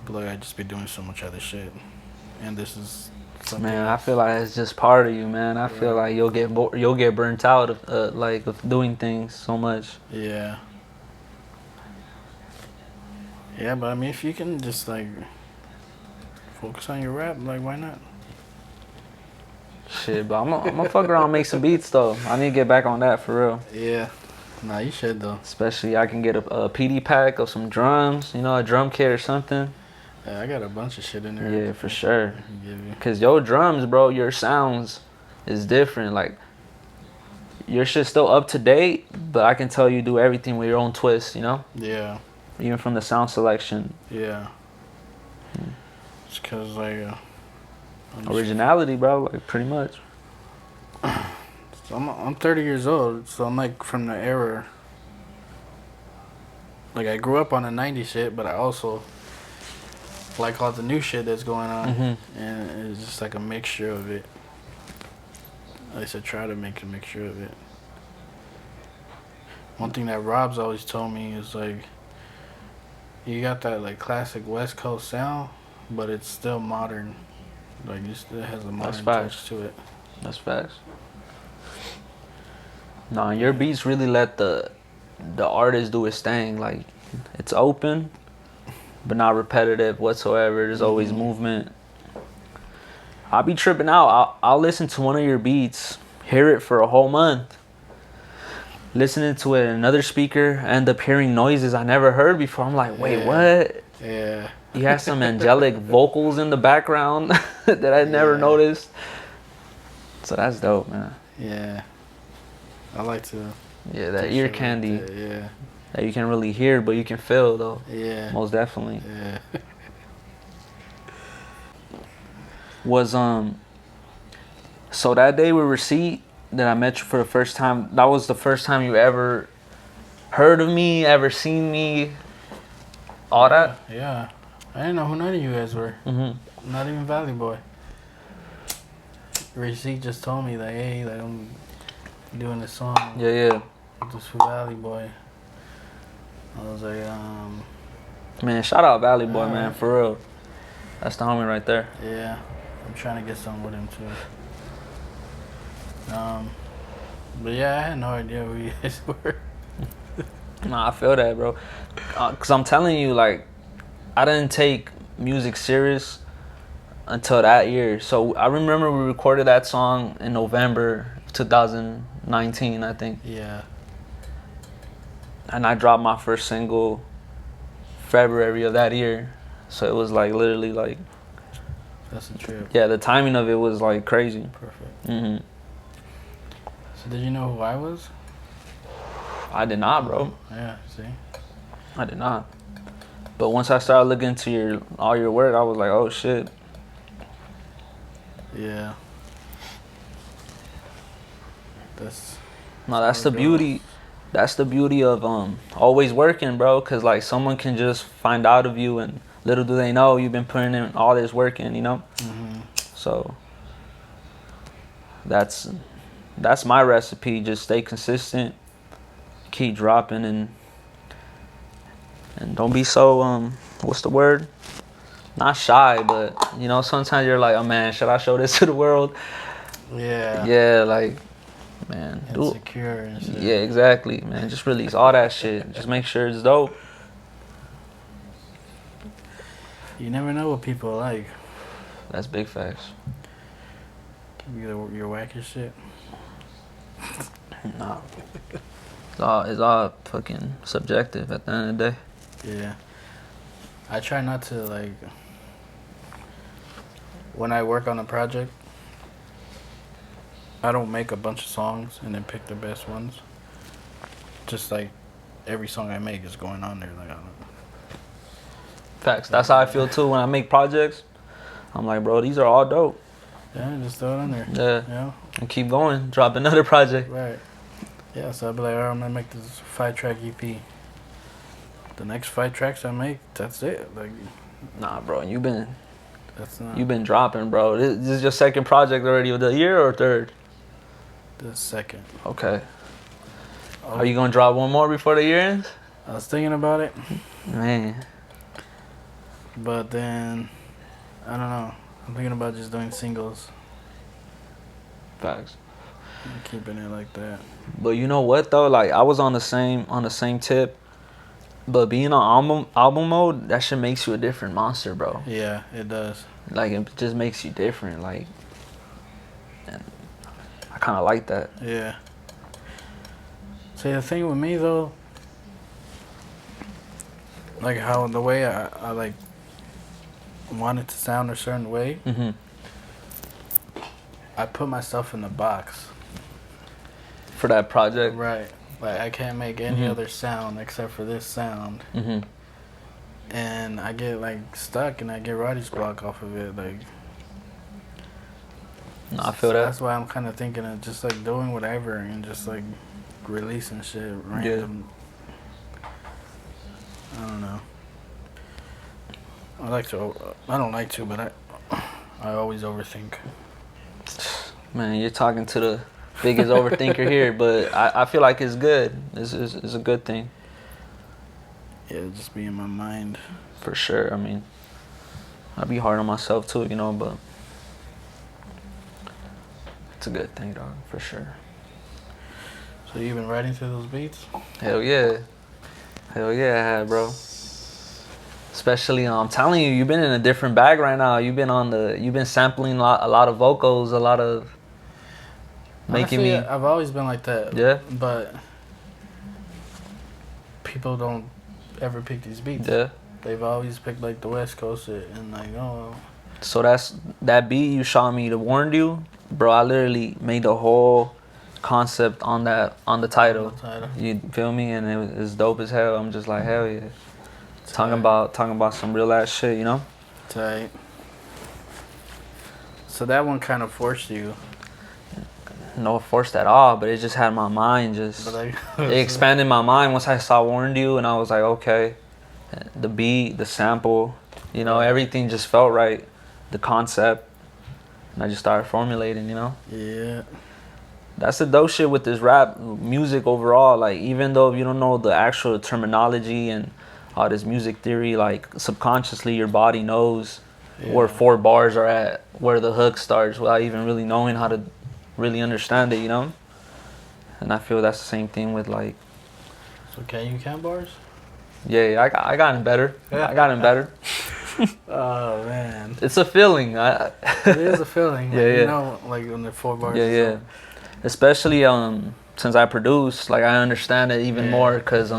But like I just be doing so much other shit, and this is Man, I feel like it's just part of you, man. I feel like you'll get burnt out of doing things so much. Yeah. Yeah, but I mean, if you can just like focus on your rap, like why not? Shit, but I'm gonna fuck around and make some beats though. I need to get back on that for real. Yeah. Nah, you should though. Especially I can get a PD pack of some drums, a drum kit or something. Yeah, I got a bunch of shit in there. Yeah, for sure. I can give you. Cause your drums, bro, your sounds is different. Like your shit's still up to date, but I can tell you do everything with your own twist, Yeah. Even from the sound selection. Yeah. It's cause like Originality, bro, like pretty much. So I'm 30 years old, so I'm like from the era. Like I grew up on the 90s shit, but I also like all the new shit that's going on, and it's just like a mixture of it. At least I try to make a mixture of it. One thing that Rob's always told me is like, you got that like classic West Coast sound, but it's still modern. Like it still has a modern touch to it. That's facts. No, your beats really let the artist do his thing. Like it's open, but not repetitive whatsoever. There's always movement. I'll be tripping out. I'll listen to one of your beats, hear it for a whole month. Listening to it in another speaker, end up hearing noises I never heard before. I'm like, wait, what? Yeah. You have some angelic vocals in the background that I never noticed. So that's dope, man. Yeah. I like to. Yeah, that ear candy. Like that, yeah. That you can really hear, but you can feel though. Yeah. Most definitely. Yeah. Was so that day with Receipt that I met you for the first time, that was the first time you ever heard of me, ever seen me, all that? Yeah. I didn't know who none of you guys were. Not even Valley Boy. Receipt just told me like, hey, like I'm doing this song. Yeah. Just for Valley Boy. I was like, Man, shout out Valley Boy, man, for real. That's the homie right there. yeah. I'm trying to get something with him too. But yeah, I had no idea who you guys were. Nah, I feel that, bro. Cause I'm telling you, like, I didn't take music serious until that year. So I remember we recorded that song in November 2019, I think. Yeah. And I dropped my first single February of that year. So it was like literally like, That's a trip. yeah, the timing of it was like crazy. Perfect. So did you know who I was? I did not, bro. Yeah, see? I did not. But once I started looking into all your work, I was like, oh shit. Yeah. That's The beauty. That's the beauty of always working, bro. Cause like someone can just find out of you, and little do they know you've been putting in all this work in, So that's my recipe. Just stay consistent, keep dropping, and don't be so what's the word? Not shy, but sometimes you're like, oh man, should I show this to the world? Yeah. Yeah, like, man, insecure and shit. yeah, exactly, man. Just release all that shit. Just make sure it's dope. You never know what people are like. That's big facts. Your wacky shit. Nah. It's all fucking subjective at the end of the day. Yeah. I try not to, like, when I work on a project, I don't make a bunch of songs and then pick the best ones. Just like every song I make is going on there. Like, I don't know. Facts. That's how I feel too when I make projects. I'm like, bro, these are all dope. Yeah, just throw it on there. Yeah. Yeah. And keep going. Drop another project. Right. Yeah, so I'll be like, all right, I'm gonna make this 5-track EP. The next 5 tracks I make, that's it. Like, Nah, bro, you've been dropping, bro. This is your second project already of the year or third? the second. Okay. Are you gonna drop one more before the year ends? I was thinking about it, Man. but then I don't know. I'm thinking about just doing singles. Facts. And keeping it like that. But you know what though? Like I was on the same tip. But being on album mode, that shit makes you a different monster, bro. Yeah, it does. Like it just makes you different. Like, and I kind of like that. Yeah. See, the thing with me though, like how the way I like want it to sound a certain way, I put myself in the box. For that project. Right. Like I can't make any other sound except for this sound. And I get like stuck and I get writer's block off of it. Like, no, I feel that. That's why I'm kind of thinking of just like doing whatever and just like releasing shit random. Yeah. I don't know. I don't like to, but I always overthink. Man, you're talking to the biggest overthinker here, but I feel like it's good. It's a good thing. Yeah, just be in my mind. For sure. I mean, I'd be hard on myself too, you know, but it's a good thing, dog, for sure. So you been writing through those beats? Hell yeah. Hell yeah, I have, bro. Especially, I'm telling you, you've been in a different bag right now. You've been sampling a lot of vocals, a lot of making Honestly, me. I've always been like that. Yeah. But people don't ever pick these beats. Yeah. They've always picked like the West Coast shit and like, oh. So that beat you shot me, the Warned You, bro. I literally made the whole concept on the title. You feel me? And it was dope as hell. I'm just like, hell yeah. Talking about some real ass shit, you know? Tight. So that one kind of forced you. No forced at all, but it just had my mind it expanded my mind once I saw Warned You, and I was like, okay, the beat, the sample, you know, everything just felt right, the concept, and I just started formulating, you know? Yeah. That's the dope shit with this rap music overall. Like, even though you don't know the actual terminology and all this music theory, like subconsciously your body knows where 4 bars are at, where the hook starts, without even really knowing how to really understand it, you know? And I feel that's the same thing with like. So can you count bars? Yeah, I gotten better. I gotten better. Oh man, it's a feeling. It is a feeling. Like, yeah. You know, like when the 4 bars. Yeah. Especially since I produce, like I understand it even more because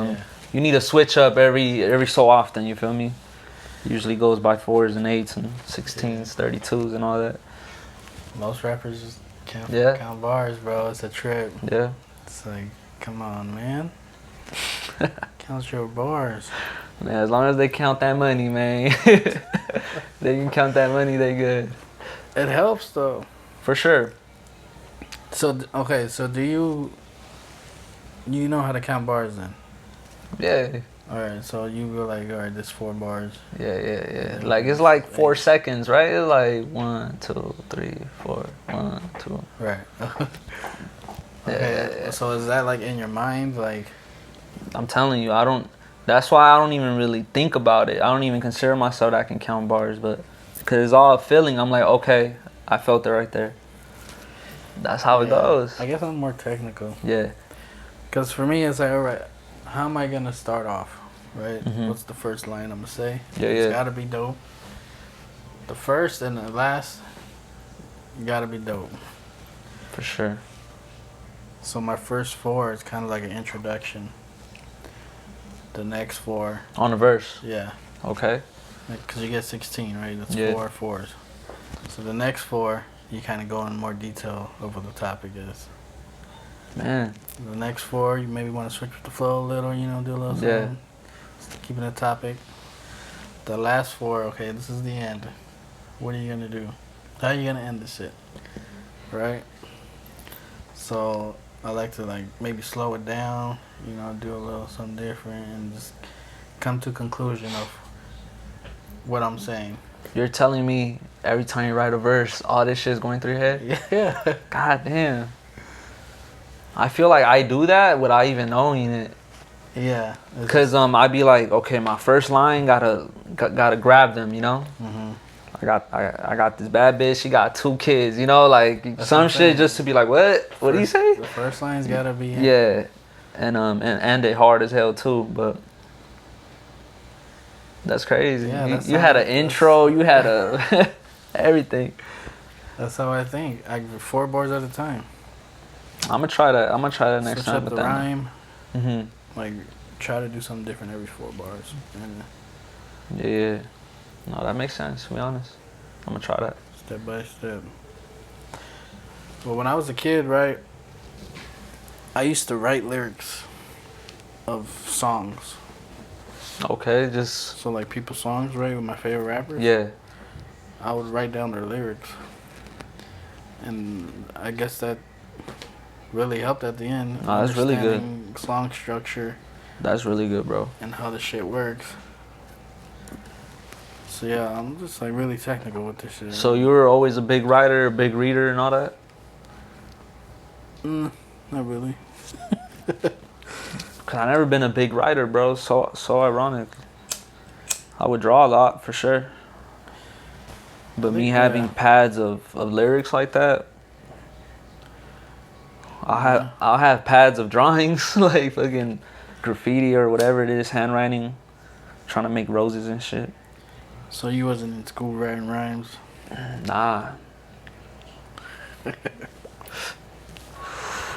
you need to switch up every so often. You feel me? Usually goes by 4s and 8s and 16s, 32s and all that. Most rappers just can't count bars, bro. It's a trip. Yeah. It's like, come on, man. Count your bars. Man, as long as they count that money, man. They can count that money, they good. It helps though. For sure. So okay, so do you know how to count bars then? Yeah. Alright, so you go like, alright, this 4 bars. Yeah. Like it's like 4 seconds, right? It's like 1, 2, 3, 4, 1, 2. Right. Okay. Yeah. So is that like in your mind, like? I'm telling you, that's why I don't even really think about it. I don't even consider myself that I can count bars, but because it's all a feeling. I'm like, okay, I felt it right there. That's how it goes. I guess I'm more technical. Yeah. Because for me, it's like, alright, how am I going to start off, right? What's the first line I'm going to say? It's got to be dope. The first and the last, got to be dope. For sure. So my first 4 is kind of like an introduction. The next 4. On a verse? Yeah. Okay. Because you get 16, right? That's 4 4s. So the next 4, you kind of go in more detail over the topic is. Man. The next 4, you maybe want to switch with the flow a little, you know, do a little something. Yeah. Keeping the topic. The last 4, okay, this is the end. What are you going to do? How are you going to end this shit? Right? So I like to like maybe slow it down, you know, do a little something different and just come to a conclusion of what I'm saying. You're telling me every time you write a verse, all this shit's going through your head? Yeah. God damn. I feel like I do that without even knowing it. Yeah. Cause I'd be like, okay, my first line gotta grab them, you know. I got this bad bitch. She got 2 kids. You know, like That's some shit just to be like, what do you say? The first line's gotta be. Yeah, and they hard as hell too. But that's crazy. Yeah, you had an intro. You had a everything. That's how I think. 4 bars at a time. I'm gonna try that. Next Switch time up with the that. rhyme. Mm-hmm. Try to do something different every 4 bars. And Yeah. No, that makes sense. To be honest, I'm gonna try that. step by step. Well, when I was a kid, right, I used to write lyrics of songs. Okay, just So like people's songs, right, with my favorite rappers. yeah. I would write down their lyrics, and I guess that really helped at the end. No, that's really good. Understanding song structure That's really good, bro. and how the shit works. So yeah, I'm just like really technical with this shit. So you were always a big writer, a big reader, and all that. Not really. Cause I never been a big writer, bro. So ironic. I would draw a lot for sure. But me having pads of lyrics like that, I'll have pads of drawings like fucking graffiti or whatever it is, handwriting, trying to make roses and shit. So you wasn't in school writing rhymes? Nah.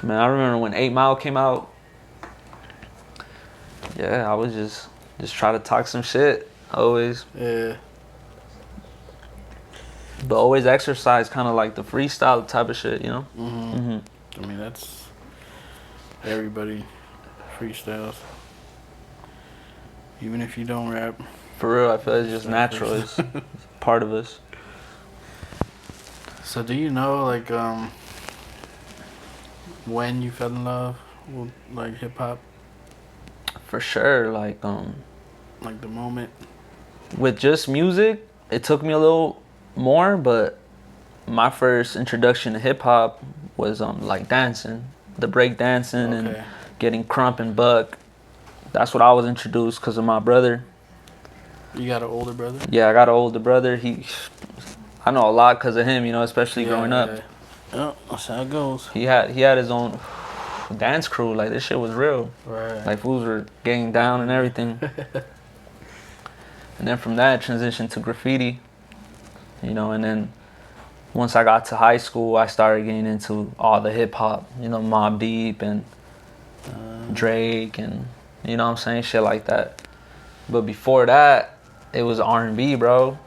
Man, I remember when 8 Mile came out. Yeah, I was just try to talk some shit always. Yeah. But always exercise kind of like the freestyle type of shit, you know? I mean, that's everybody freestyles. Even if you don't rap. For real, I feel it's just natural. It's part of us. So do you know, like, when you fell in love with, like, hip-hop? For sure, like Like, the moment? with just music, it took me a little more, but my first introduction to hip-hop was like dancing, the break dancing and getting crump and buck. That's what I was introduced because of my brother. You got an older brother? Yeah, I got an older brother. I know a lot because of him, you know, especially growing up. Yeah, that's how it goes. He had his own dance crew. Like, this shit was real. Right. Like, fools were getting down and everything. And then from that, transitioned to graffiti, you know, and then once I got to high school, I started getting into all the hip hop, you know, Mobb Deep and Drake and, you know what I'm saying, shit like that. But before that, it was R&B, bro.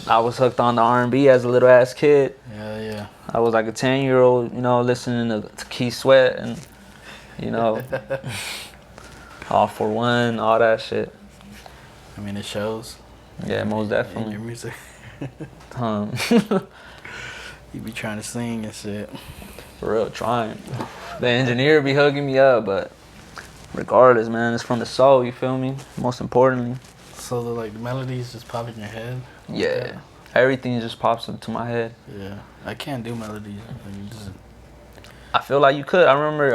I was hooked on the R&B as a little ass kid. Yeah. I was like a 10-year-old, you know, listening to Key Sweat and, you know, All For One, all that shit. I mean, it shows. Yeah, most definitely. In your music. You be trying to sing and shit. For real, trying. The engineer be hugging me up, but regardless, man, it's from the soul, you feel me? Most importantly. So the melodies just pop in your head? Yeah. Everything just pops into my head. Yeah. I can't do melodies. I feel like you could. I remember,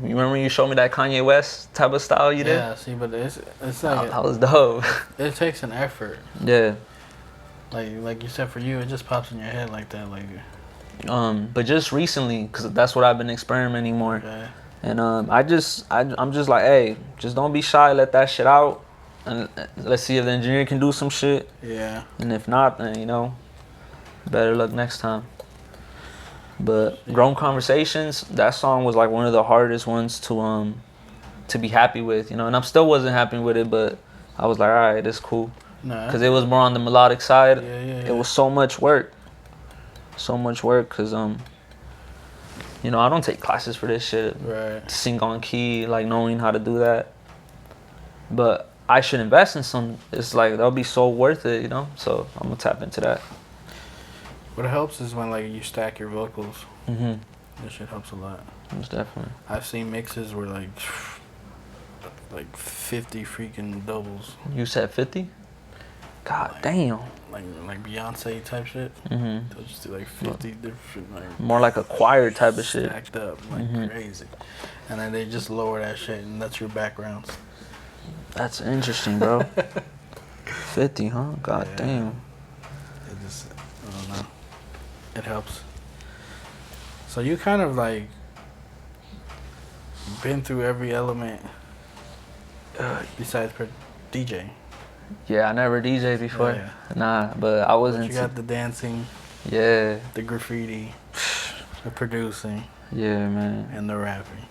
you remember when you showed me that Kanye West type of style you did? Yeah, see, but it's like... That was dope. It takes an effort. Yeah. Like you said, for you, it just pops in your head like that. Like. But just recently, because that's what I've been experimenting more. Okay. And I'm just like, hey, just don't be shy, let that shit out. And let's see if the engineer can do some shit. Yeah. And if not, then, you know, better luck next time. But Grown Conversations, that song was like one of the hardest ones to be happy with, you know. And I still wasn't happy with it, but I was like, all right, it's cool. Because it was more on the melodic side. Yeah. It was so much work. So much work, because, you know, I don't take classes for this shit. Right. To sing on key, like knowing how to do that. But I should invest in some. It's like, that'll be so worth it, you know? So I'm going to tap into that. What helps is when, like, you stack your vocals. Mm-hmm. That shit helps a lot. Most definitely. I've seen mixes where, like 50 freaking doubles. You said 50? God damn. Like Beyonce type shit. Mm-hmm. They'll just do like 50 different, like, more like a choir type of shit. Stacked up like crazy. And then they just lower that shit and that's your background. That's interesting, bro. 50, huh? God damn. it helps. So you kind of like been through every element besides DJ. Yeah, I never DJed before. Yeah. Nah, but I was But into. you got the dancing, Yeah. the graffiti, the producing, Yeah, man. and the rapping.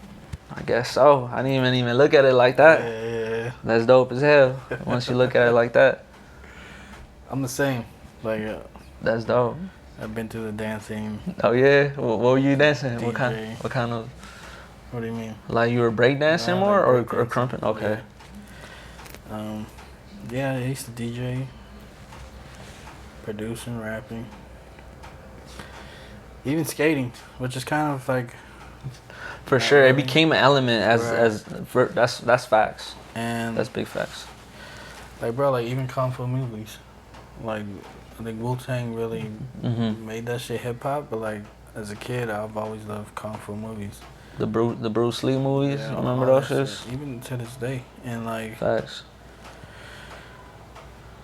I guess so. I didn't even look at it like that. Yeah. That's dope as hell. Once you look at it like that. I'm the same. Like That's dope. I've been through the dancing. Oh yeah. What were you dancing? DJ. What kind of? What do you mean? Like you were breakdancing No, more like or breakdancing. crumping? Okay. Yeah. Yeah, I used to DJ, producing, rapping, even skating, which is kind of like. For sure, it became an element that's facts. And That's big facts. like, bro, like even kung fu movies, like I think Wu-Tang really made that shit hip hop. But like as a kid, I've always loved kung fu movies. The Bruce Lee movies, Yeah, remember all those that shits? shit, even to this day. And like Facts.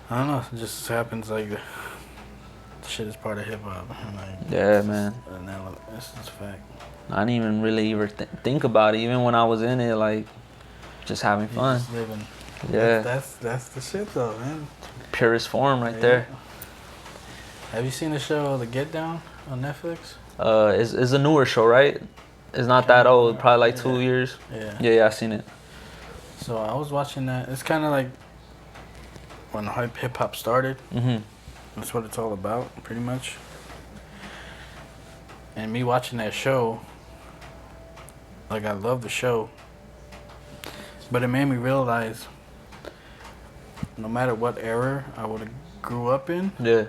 I don't know, it just happens like the shit is part of hip hop. Like, Yeah, man. And now that's just a fact. I didn't even really ever think about it, even when I was in it, like just having You fun. just living. Yeah. That's the shit though, man. Purest form right there. Have you seen the show The Get Down on Netflix? It's a newer show, right? It's not that old, probably like 2 years. Yeah. Yeah, I seen it. So I was watching that. It's kind of like when hip hop started. That's what it's all about, pretty much. And me watching that show, like I love the show, but it made me realize no matter what era I would have grew up in, Yeah.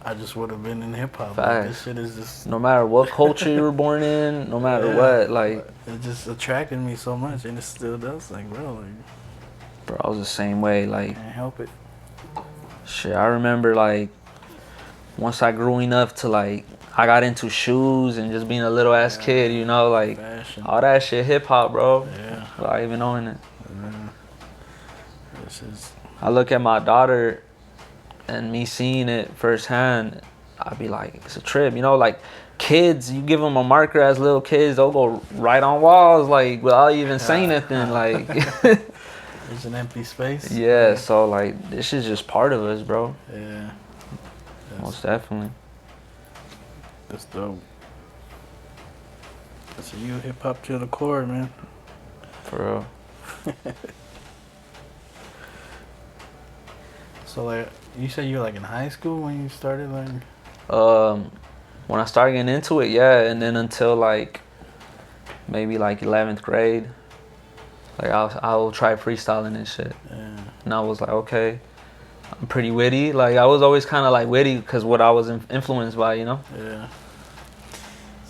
I just would have been in hip hop. Facts. Like, this shit is just. No matter what culture you were born in, no matter what, like. It just attracted me so much, and it still does. Like, bro, like. Bro, I was the same way, like. Can't help it. Shit, I remember, like, once I grew enough to, like, I got into shoes and just being a little ass kid, you know, like, Fashion. all that shit hip hop, bro. Yeah. Without even knowing it. This is. I look at my daughter and me seeing it firsthand, I'd be like, it's a trip, you know, like kids, you give them a marker as little kids, they'll go right on walls, like without even saying anything, like. There's an empty space. Yeah, so like this is just part of us, bro. Yeah. Most definitely. That's dope. That's you hip hop to the core, man. For real. So like, you said you were like in high school when you started like. When I started getting into it, yeah, and then until like maybe like 11th grade, like I'll try freestyling and shit. Yeah. And I was like, okay, I'm pretty witty. Like I was always kind of like witty because what I was influenced by, you know. Yeah.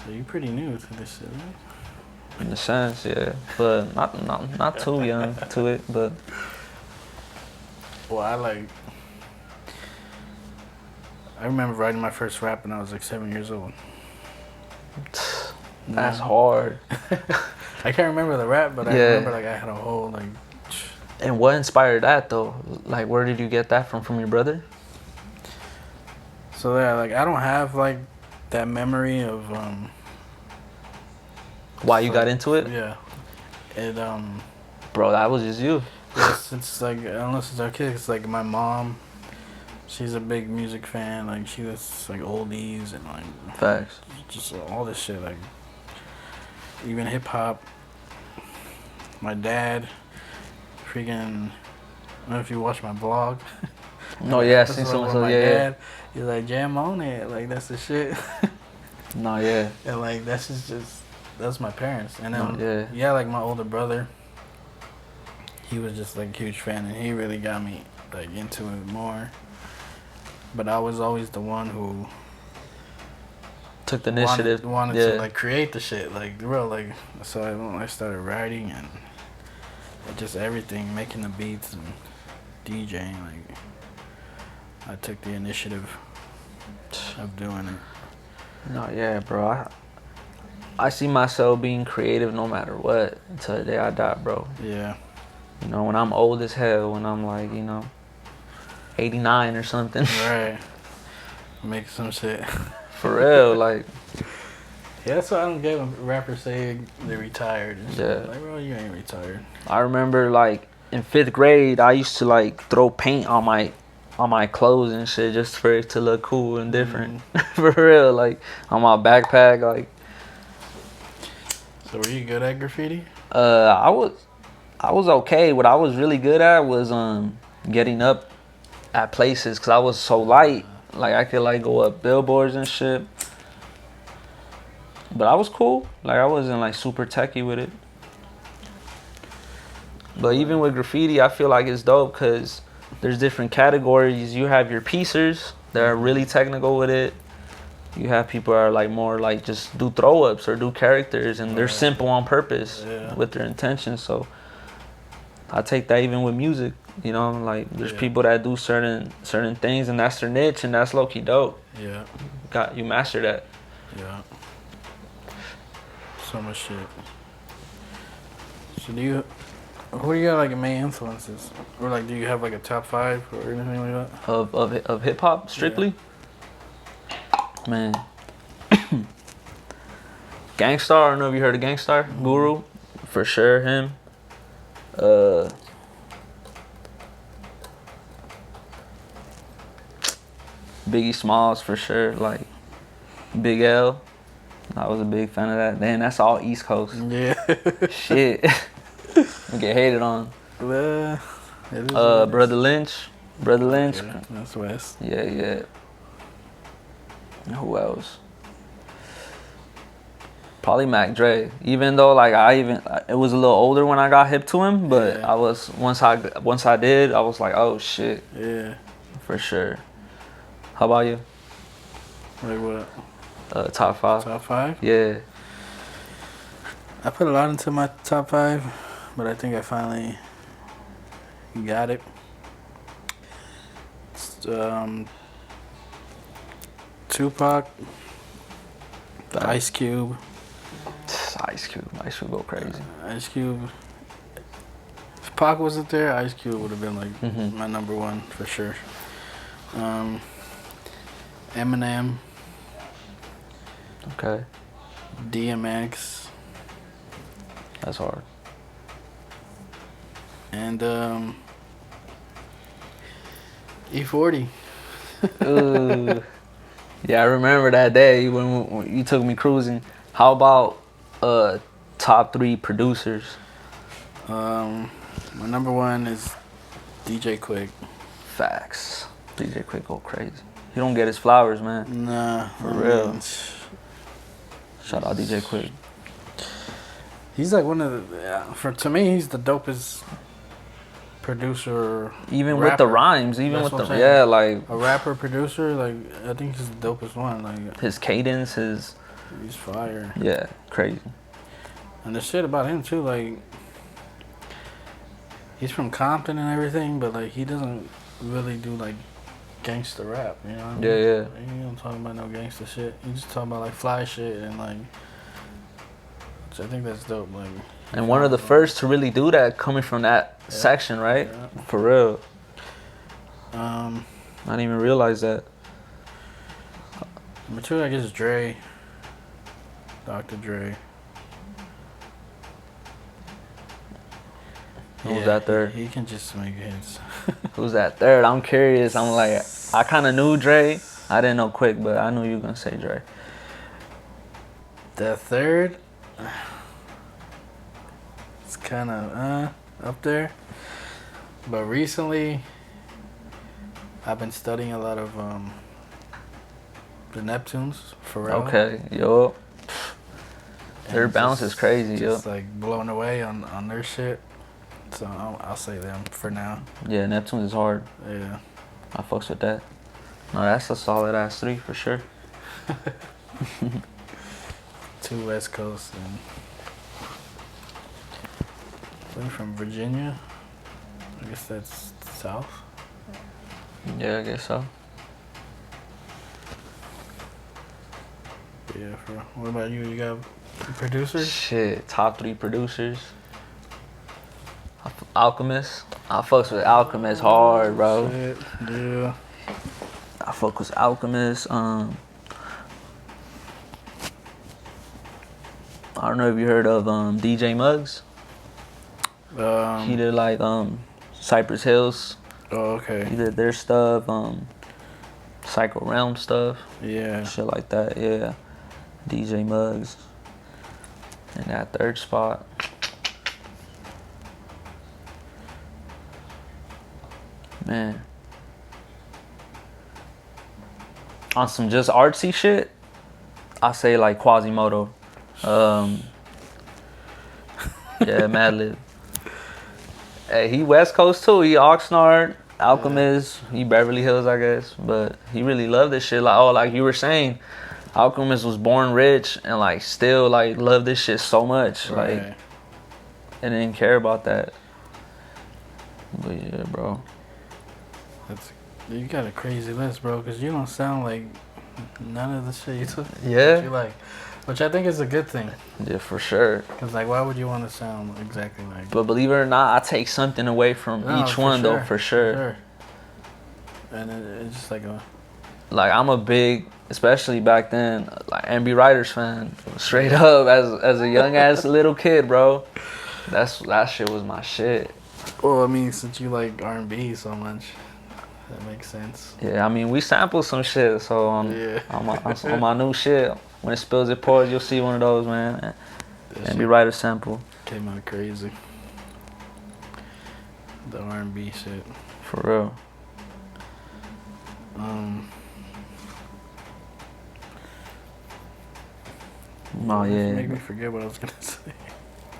So you're pretty new to this shit, right? In a sense, yeah, but not too young to it, but. Well, I remember writing my first rap when I was like 7 years old. That's hard. I can't remember the rap, but I remember like I had a whole like. And what inspired that though? Like, where did you get that from? From your brother? So yeah, like I don't have like that memory of Why you got into it? Yeah. It Bro, that was just you. yeah, since like I don't know since I was a kid, it's like my mom. She's a big music fan. Like she was like oldies and like. Facts. Just all this shit, like even hip hop. My dad, freaking. I don't know if you watch my blog. No, yeah, I seen someone say, my yeah. dad, he's like, jam on it, like that's the shit. No, yeah. And like that's just that's my parents, and then No, yeah, like my older brother. He was just like a huge fan, and he really got me like into it more. But I was always the one who Took the initiative. wanted to like create the shit, like real, like so I started writing and just everything, making the beats and DJing. Like I took the initiative of doing it. No, yeah, bro. I see myself being creative no matter what until the day I die, bro. Yeah. You know, when I'm old as hell, when I'm like, you know, 89 or something. Right. Make some shit. For real, like. Yeah, that's what I don't get when rappers say they're retired. It's Yeah. like, bro, you ain't retired. I remember like in 5th grade, I used to like throw paint on my clothes and shit just for it to look cool and different. For real, like on my backpack, like. So were you good at graffiti? I was okay. What I was really good at was getting up at places because I was so light. Like I could like go up billboards and shit. But I was cool. Like I wasn't like super techie with it. But even with graffiti, I feel like it's dope because there's different categories. You have your piecers that are really technical with it. You have people that are like more like just do throw ups or do characters, and they're simple on purpose with their intentions. So I take that even with music. You know, like there's people that do certain things, and that's their niche, and that's low key dope. Yeah. You master that. Yeah. So much shit. So who do you got like your main influences? Or like do you have like a top 5 or anything like that? Of hip hop strictly? Yeah. Man. Gangstar, I don't know if you heard of Gangstar. Guru. For sure him. Biggie Smalls for sure, like Big L. I was a big fan of that. Man, that's all East Coast. Yeah. Shit. We get hated on. Brother Lynch. Okay, that's West. Yeah. Who else? Probably Mac Dre. Even though like it was a little older when I got hip to him, but I was once I did, I was like, oh shit. Yeah. For sure. How about you? Like what? Top 5. Top 5? Yeah. I put a lot into my top 5, but I think I finally got it. It's, Tupac, the Ice Cube. Ice Cube go crazy. Ice Cube. If Pac wasn't there, Ice Cube would have been like my number 1 for sure. Eminem. Okay. DMX. That's hard. And E40. Ooh. Yeah, I remember that day when you took me cruising. How about top 3 producers? My number 1 is DJ Quick. Facts. DJ Quick go crazy. He don't get his flowers, man. Nah, for real. Shout out DJ Quick. He's like one of the to me he's the dopest producer. Even rapper. with the rhymes, even That's with the like a rapper producer, like I think he's the dopest one. Like his cadence, he's fire. Yeah, crazy. And the shit about him too, like he's from Compton and everything, but like he doesn't really do like gangster rap, you know what I mean? Yeah. He don't talk about no gangster shit. He just talk about like fly shit and like, which I think that's dope. Like, and one of the first to really do that, coming from that section, right? Yeah. For real. I didn't even realize that. Number 2, I guess, is Dre. Dr. Dre. Who's that third? He can just make hits. Who's that third? I'm curious. I'm like, I kind of knew Dre. I didn't know Quick, but I knew you were going to say Dre. The third, it's kind of up there. But recently, I've been studying a lot of the Neptunes, Pharrell. Okay, yo. Their bounce is crazy, yo. Just like blown away on their shit. So I'll say them for now. Yeah, Neptune is hard. Yeah. I fucks with that. No, that's a solid ass 3 for sure. 2 West Coast and I'm from Virginia. I guess that's south. Yeah, I guess so. Yeah. What about you? You got producers? Shit, top 3 producers. Alchemist. I fucks with Alchemist hard, bro. Shit. Yeah. I fuck with Alchemist. I don't know if you heard of DJ Muggs. He did like Cypress Hills. Oh, okay. He did their stuff, Psycho Realm stuff. Yeah. Shit like that, yeah. DJ Muggs. In that third spot. Man. On some just artsy shit, I say like Quasimodo. Yeah, Madlib. Hey, he West Coast too. He Oxnard, Alchemist. Yeah. He Beverly Hills, I guess. But he really loved this shit. Like you were saying, Alchemist was born rich and like still like loved this shit so much. Right. Like, and didn't care about that. But yeah, bro. You got a crazy list, bro, because you don't sound like none of the shit you took. Yeah. You like, which I think is a good thing. Yeah, for sure. Because, like, why would you want to sound exactly like... But believe it or not, I take something away from each one, though, for sure. And it's just like a... Like, I'm a big, especially back then, like, MB Riders fan. Straight up, as a young-ass little kid, bro. That shit was my shit. Well, I mean, since you like R&B so much... That makes sense. Yeah, I mean, we sampled some shit, so on my new shit, when it spills, it pours, you'll see one of those, man. And be right a sample. Came out crazy. The R&B shit. For real. Oh yeah. Make me forget what I was gonna say.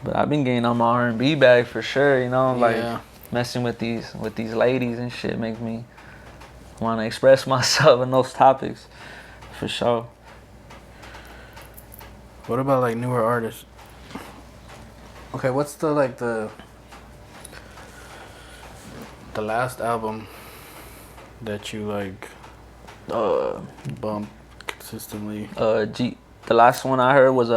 But I've been getting on my R&B bag for sure, you know, like messing with these ladies and shit makes me want to express myself in those topics, for sure. What about like newer artists? Okay, what's the last album that you like bump consistently? The last one I heard was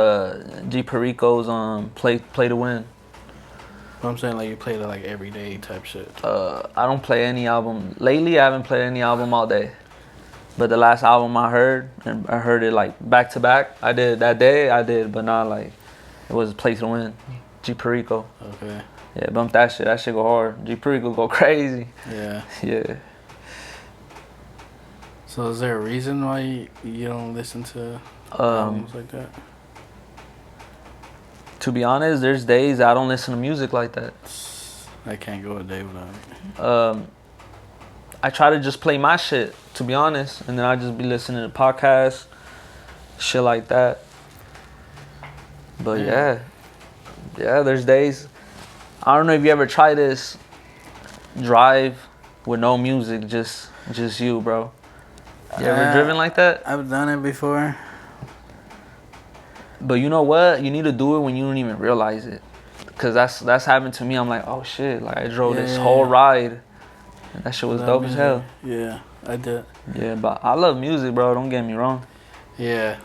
G Perico's Play to Win. I'm saying like you play the like everyday type shit. I don't play any album. Lately I haven't played any album all day. But the last album I heard, and I heard it like back to back. I did that day, but not like it was Play to Win. G Perico. Okay. Yeah, bump that shit. That shit go hard. G Perico go crazy. Yeah. Yeah. So is there a reason why you don't listen to albums like that? To be honest, there's days I don't listen to music like that. I can't go a day without it. I try to just play my shit, to be honest, and then I just be listening to podcasts, shit like that. But yeah, there's days. I don't know if you ever try this. Drive with no music, just you, bro. You ever driven like that? I've done it before. But you know what? You need to do it when you don't even realize it. Cause that's happened to me. I'm like, oh shit, like I drove this whole ride. And that shit was dope as hell. Yeah, I did. Yeah, but I love music, bro. Don't get me wrong. Yeah.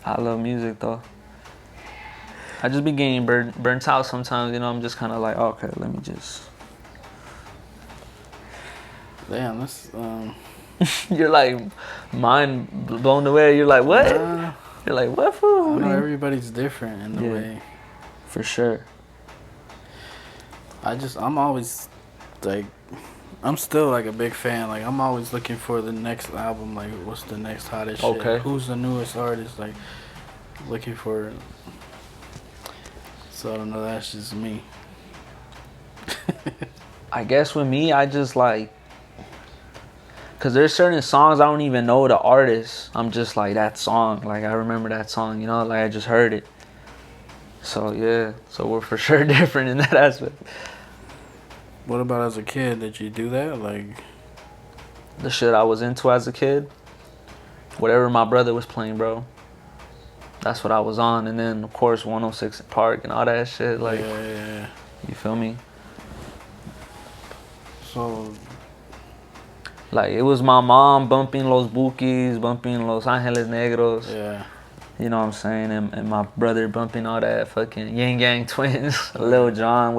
I love music though. I just be getting burnt out sometimes, you know. I'm just kind of like, oh, okay, let me just. Damn, that's. You're like mind blown away. You're like, what? You're like, what, fool? I know everybody's different in the way. For sure. I'm always like, I'm still like a big fan. Like I'm always looking for the next album. Like what's the next hottest shit? Who's the newest artist? Like looking for. So I don't know. That's just me. I guess with me, I just like. Cause there's certain songs I don't even know the artist. I'm just like that song. Like I remember that song, you know. Like I just heard it. So yeah. So we're for sure different in that aspect. What about as a kid? Did you do that? Like the shit I was into as a kid. Whatever my brother was playing, bro. That's what I was on. And then of course 106 Park and all that shit. Like you feel me? So. Like, it was my mom bumping Los Bukis, bumping Los Angeles Negros. Yeah. You know what I'm saying? And my brother bumping all that fucking Yang Gang Twins, Lil Jon.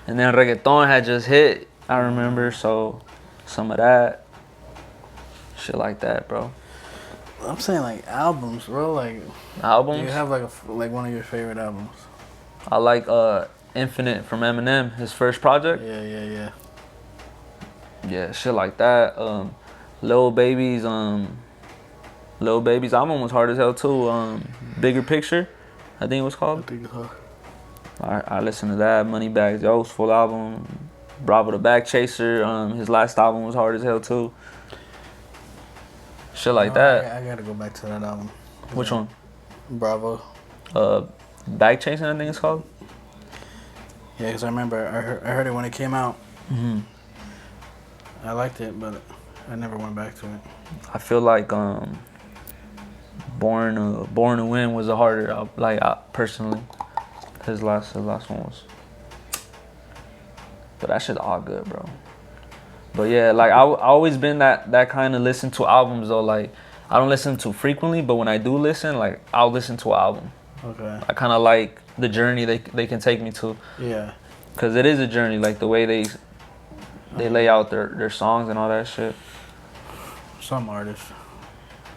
And then reggaeton had just hit, I remember. So, some of that. Shit like that, bro. I'm saying like albums, bro. Like, Albums? do you have like like one of your favorite albums? I like Infinite from Eminem, his first project. Yeah. Yeah, shit like that. Lil Baby's album was hard as hell too. Bigger Picture, I think it was I called. think so. I listened to that. Moneybags Yo's full album. Bravo the Back Chaser, his last album was hard as hell too. Shit like that. I gotta go back to that album. Which one? Bravo. Back Chasing, I think it's called. Yeah, because I remember I heard it when it came out. Mm-hmm. I liked it, but I never went back to it. I feel like Born to Win was a harder, personally. His last one was. But that shit's all good, bro. But yeah, like I always been that kind of listen to albums though. Like I don't listen to frequently, but when I do listen, like I'll listen to an album. Okay. I kind of like the journey they can take me to. Yeah. Cause it is a journey, like the way they lay out their songs and all that shit. Some artists,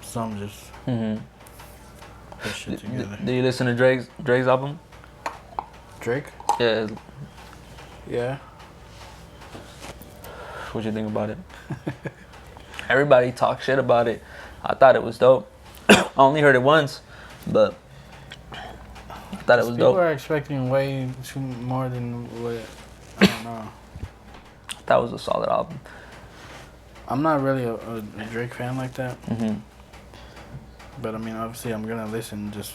some just put shit together. Do you listen to Drake's album? Drake? Yeah. Yeah. What you think about it? Everybody talk shit about it. I thought it was dope. I only heard it once, but I thought it was People dope. are expecting way too more than what. I don't know. That was a solid album. I'm not really a Drake fan like that. Mm-hmm. But I mean, obviously, I'm gonna listen. Just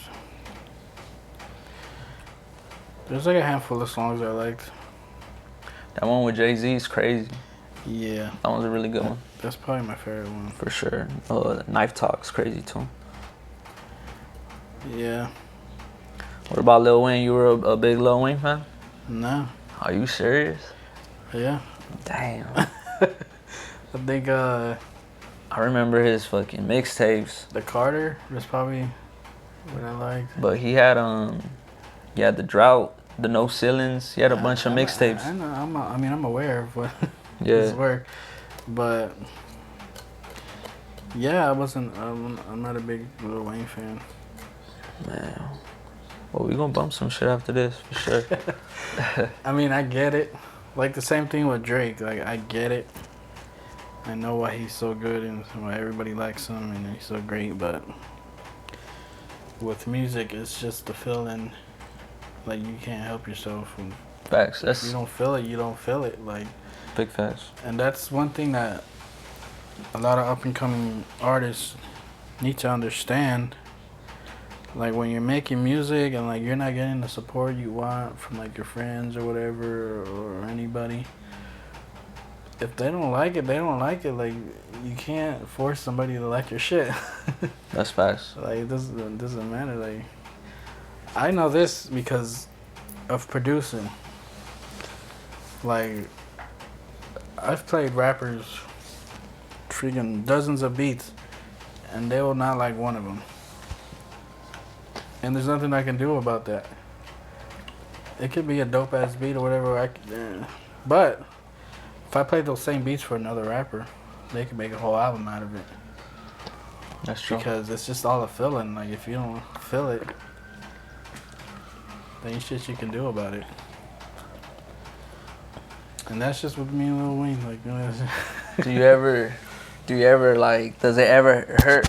there's like a handful of songs I liked. That one with Jay-Z is crazy. Yeah, That one's a really good one. that's probably my favorite one. For sure. Knife Talk's crazy too. Yeah. What about Lil Wayne? You were a big Lil Wayne fan? No. Are you serious? Yeah. Damn. I think I remember his fucking mixtapes. the Carter was probably what I liked. But he had the Drought, the No Ceilings. He had a bunch of mixtapes. I know. I'm aware of what Yeah. his work, but yeah, I'm not a big Lil Wayne fan. Man. Well, we gonna bump some shit after this for sure. I mean, I get it. Like the same thing with Drake. Like I get it. I know why he's so good and why everybody likes him and he's so great. But with music, it's just the feeling. Like you can't help yourself. And Facts. if you don't feel it, you don't feel it. Like Big facts. And that's one thing that a lot of up and coming artists need to understand. Like when you're making music and like you're not getting the support you want from like your friends or whatever or anybody. If they don't like it, they don't like it. Like you can't force somebody to like your shit. That's facts. Like it doesn't matter. Like I know this because of producing. Like I've played rappers freaking dozens of beats and they will not like one of them. And there's nothing I can do about that. It could be a dope ass beat or whatever. But if I played those same beats for another rapper, they could make a whole album out of it. That's true. Because it's just all a feeling. Like if you don't feel it, there ain't shit you can do about it. And that's just with me and Lil Wayne. Like, Do you ever like? Does it ever hurt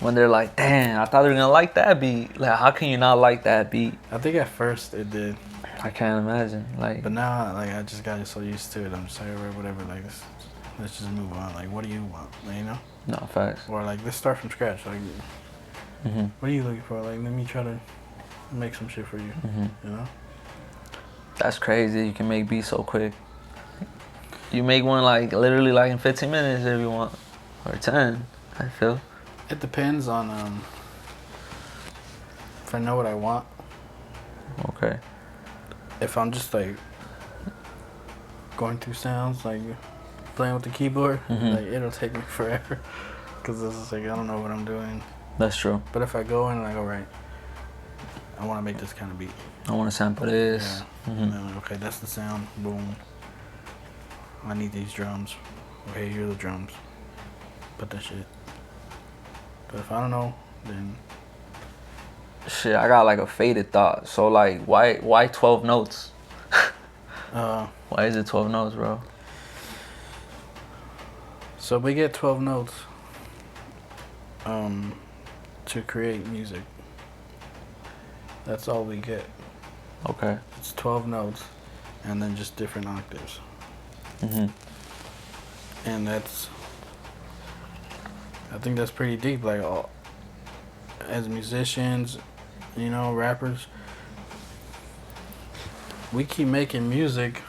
when they're like, "Damn, I thought they were gonna like that beat"? Like, how can you not like that beat? I think at first it did. I can't imagine. Like, But now, like, I just got so used to it. I'm just like, whatever. Like, let's just move on. Like, what do you want? Like, you know? no facts. Or like, let's start from scratch. Like, what are you looking for? Like, let me try to make some shit for you. You know? That's crazy. You can make beats so quick. You make one like literally like in 15 minutes if you want, or 10. I feel. It depends on if I know what I want. Okay. If I'm just like going through sounds, like playing with the keyboard, like it'll take me forever, cause it's just like I don't know what I'm doing. That's true. But if I go in like, all right, I want to make this kind of beat. I want to sample this. Yeah. And then, okay, that's the sound. Boom. I need these drums. Okay, here are the drums. Put that shit. But if I don't know, then Shit, I got like a faded thought. So like, why 12 notes? Why is it 12 notes, bro? So we get 12 notes to create music. That's all we get. Okay. It's 12 notes and then just different octaves. Mhm. And I think that's pretty deep. Like, as musicians, you know, rappers, we keep making music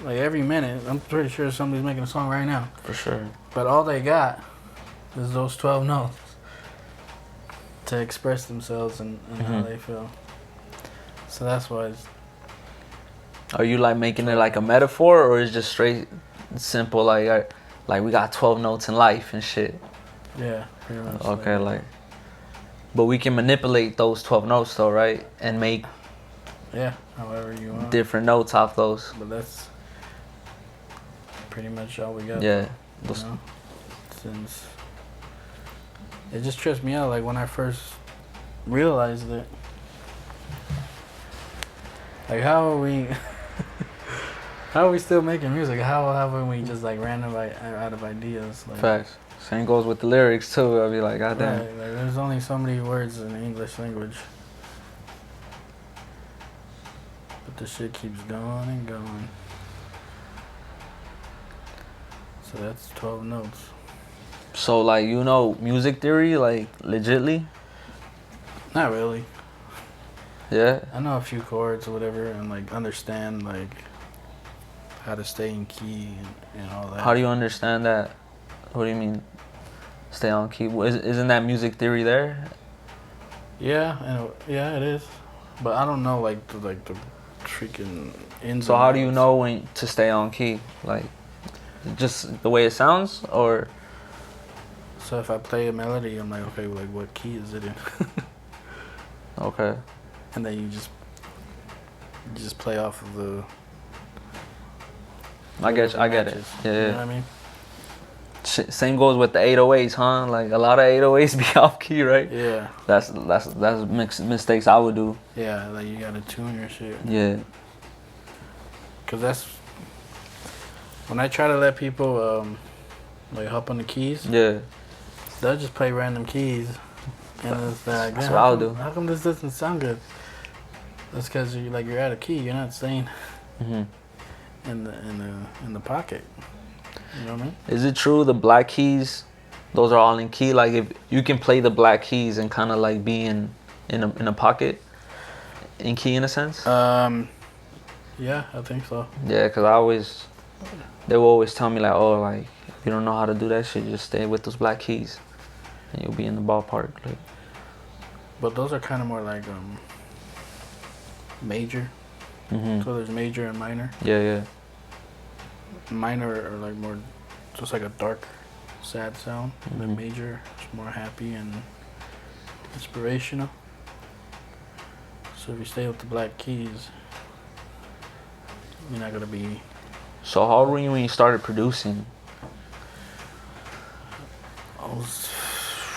like every minute. I'm pretty sure somebody's making a song right now. For sure. But all they got is those 12 notes to express themselves and how they feel. So that's why it's... Are you like making it like a metaphor, or is just straight simple like we got 12 notes in life and shit? Yeah, pretty much. Okay, like, but we can manipulate those 12 notes though, right? And make however you want. different notes off those. But that's pretty much all we got. Yeah. You know? Since it just trips me out, like when I first realized it. Like, how are we still making music? How haven't we just like random out of ideas? Like, Facts. Same goes with the lyrics too. I'll be like, God damn. right, like there's only so many words in the English language. But the shit keeps going and going. So that's 12 notes. So like, you know, music theory, like legitly? Not really. Yeah. I know a few chords or whatever, and like understand like how to stay in key and all that. How do you understand that? What do you mean? Stay on key. Isn't that music theory there? Yeah, it is. But I don't know like the freaking ins. So how do you know when to stay on key? Like, just the way it sounds, or? So if I play a melody, I'm like, okay, like what key is it in? Okay. And then you just play off of the... I get it. Yeah. You know what I mean? Same goes with the 808s, huh? Like a lot of 808s be off key, right? Yeah. That's mistakes I would do. Yeah, like you gotta tune your shit. Yeah. Cause that's when I try to let people like hop on the keys. Yeah. They'll just play random keys, and it's like, that's what I'll do. How come this doesn't sound good? That's because you're out of key. You're not staying in the pocket. You know what I mean? Is it true the black keys, those are all in key? Like if you can play the black keys and kind of like be in a pocket, in key in a sense? Yeah, I think so. Yeah, cause they will always tell me like, oh, like if you don't know how to do that shit, just stay with those black keys, and you'll be in the ballpark. Like. But those are kind of more like major. So there's major and minor. Yeah. Minor are like more just like a dark, sad sound. And then major is more happy and inspirational. So if you stay with the black keys, you're not gonna be... So how old were you when you started producing? I was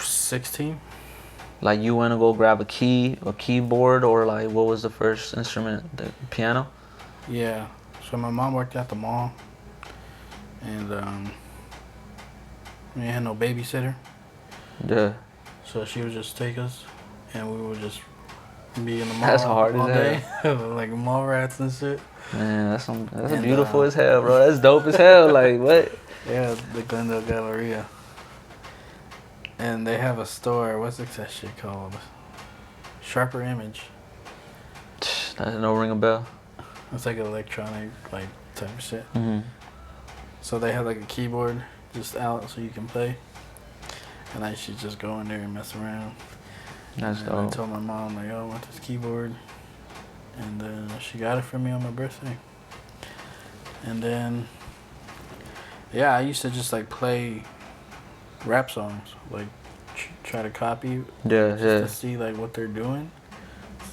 16. Like you went to go grab a keyboard, or like what was the first instrument? The piano? Yeah. So my mom worked at the mall, and we had no babysitter. Yeah. So she would just take us, and we would just be in the mall That's hard all as day, like mall rats and shit. Man, that's beautiful as hell, bro. That's dope as hell. Like what? Yeah, the Glendale Galleria. And they have a store. What's that shit called? Sharper Image. That no ring a bell. It's like electronic like type of shit. Mm-hmm. So they have like a keyboard just out so you can play. And I should just go in there and mess around. That's and dope. I told my mom like, oh, I want this keyboard. And she got it for me on my birthday. And then, yeah, I used to just like play rap songs, like try to copy, to see like what they're doing.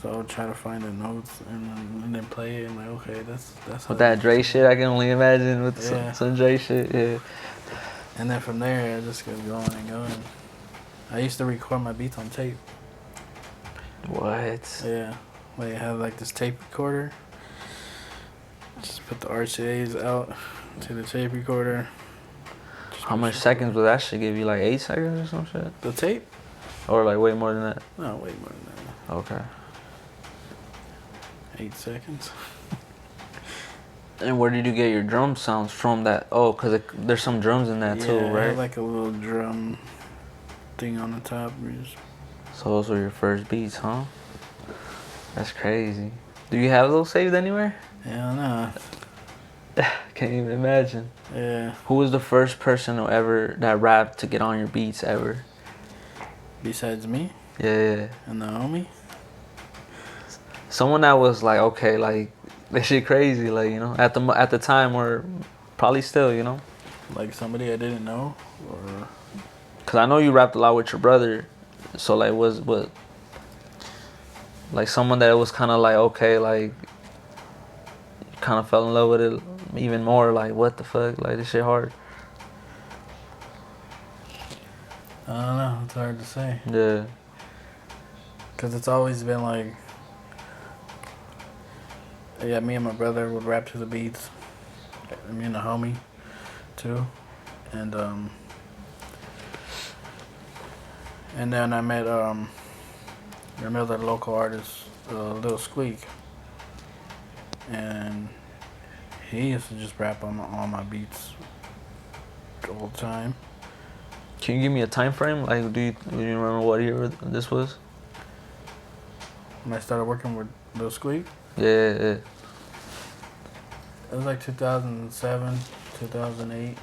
So I'll try to find the notes and then play it. And like, okay, that's. With that Dre shit, I can only imagine with some Dre shit. Yeah. And then from there, I just kept going and going I used to record my beats on tape. What? Yeah. Like I had like this tape recorder. Just put the RCAs out to the tape recorder. How much seconds would that shit give you? Like 8 seconds or some shit? The tape? Or like way more than that? No, way more than that. Okay. 8 seconds. And where did you get your drum sounds from? That cause there's some drums in that too, I right? had like a little drum thing on the top. So those were your first beats, huh? That's crazy. Do you have those saved anywhere? Hell no. Can't even imagine. Yeah. Who was the first person that rapped to get on your beats ever? Besides me? Yeah. And the homie? Someone that was like, okay, like, that shit crazy, like, you know, at the time, or probably still, you know? Like somebody I didn't know? Or... Cause I know you rapped a lot with your brother, so like, what? Like someone that was kind of like, okay, like, kind of fell in love with it even more, like, what the fuck, like, this shit hard. I don't know, it's hard to say. Yeah. Cause it's always been like, yeah, me and my brother would rap to the beats. Me and the homie, too. And then I met another local artist, Lil Squeak. And he used to just rap on all my beats all the time. Can you give me a time frame? Like, do you remember what year this was? When I started working with Lil Squeak, Yeah. it was like 2007, 2008.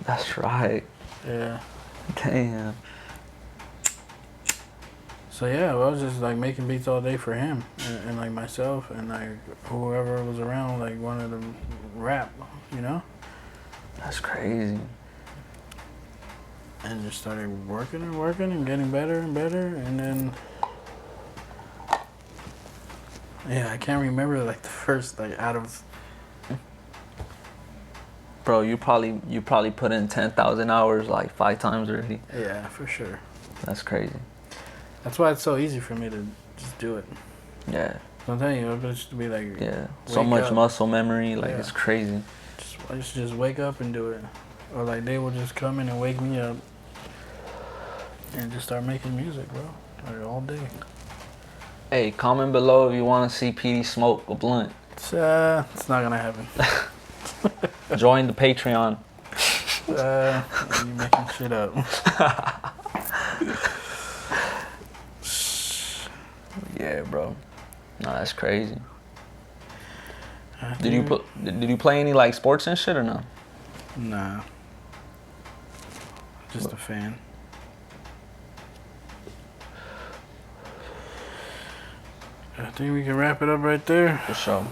That's right. Yeah. Damn. So yeah, I was just like making beats all day for him and like myself and like whoever was around like wanted to rap, you know? That's crazy. And just started working and getting better and better, and then yeah, I can't remember like the first like out of. Bro, you probably put in 10,000 hours like 5 times already. Yeah, for sure. That's crazy. That's why it's so easy for me to just do it. Yeah. So I'm telling you, it'll just be like So much up. muscle memory, like, Yeah. it's crazy. I just wake up and do it, or like they will just come in and wake me up and just start making music, bro, like all day. Hey, comment below if you want to see PD smoke a blunt. It's not gonna happen. Join the Patreon. You making shit up. Yeah, bro. No, that's crazy. Did you play any like sports and shit or no? Nah. Just a fan. I think we can wrap it up right there. For sure.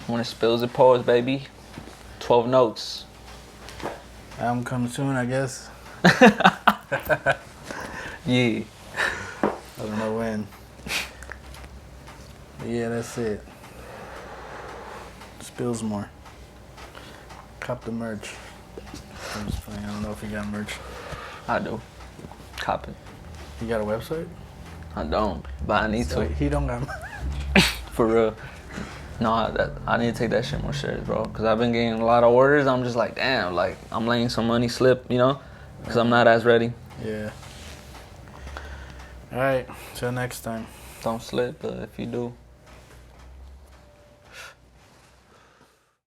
When it spills, it pours, baby. 12 notes. Album coming soon, I guess. Yeah. I don't know when. But yeah, that's it. SPILZMORE. Cop the merch. I'm just playing. I don't know if you got merch. I do. Cop it. You got a website? I don't, but I need to. He don't got merch. For real. No, I need to take that shit more serious, bro. Because I've been getting a lot of orders. I'm just like, damn, like, I'm letting some money slip, you know? Because I'm not as ready. Yeah. All right. Till next time. Don't slip, but if you do,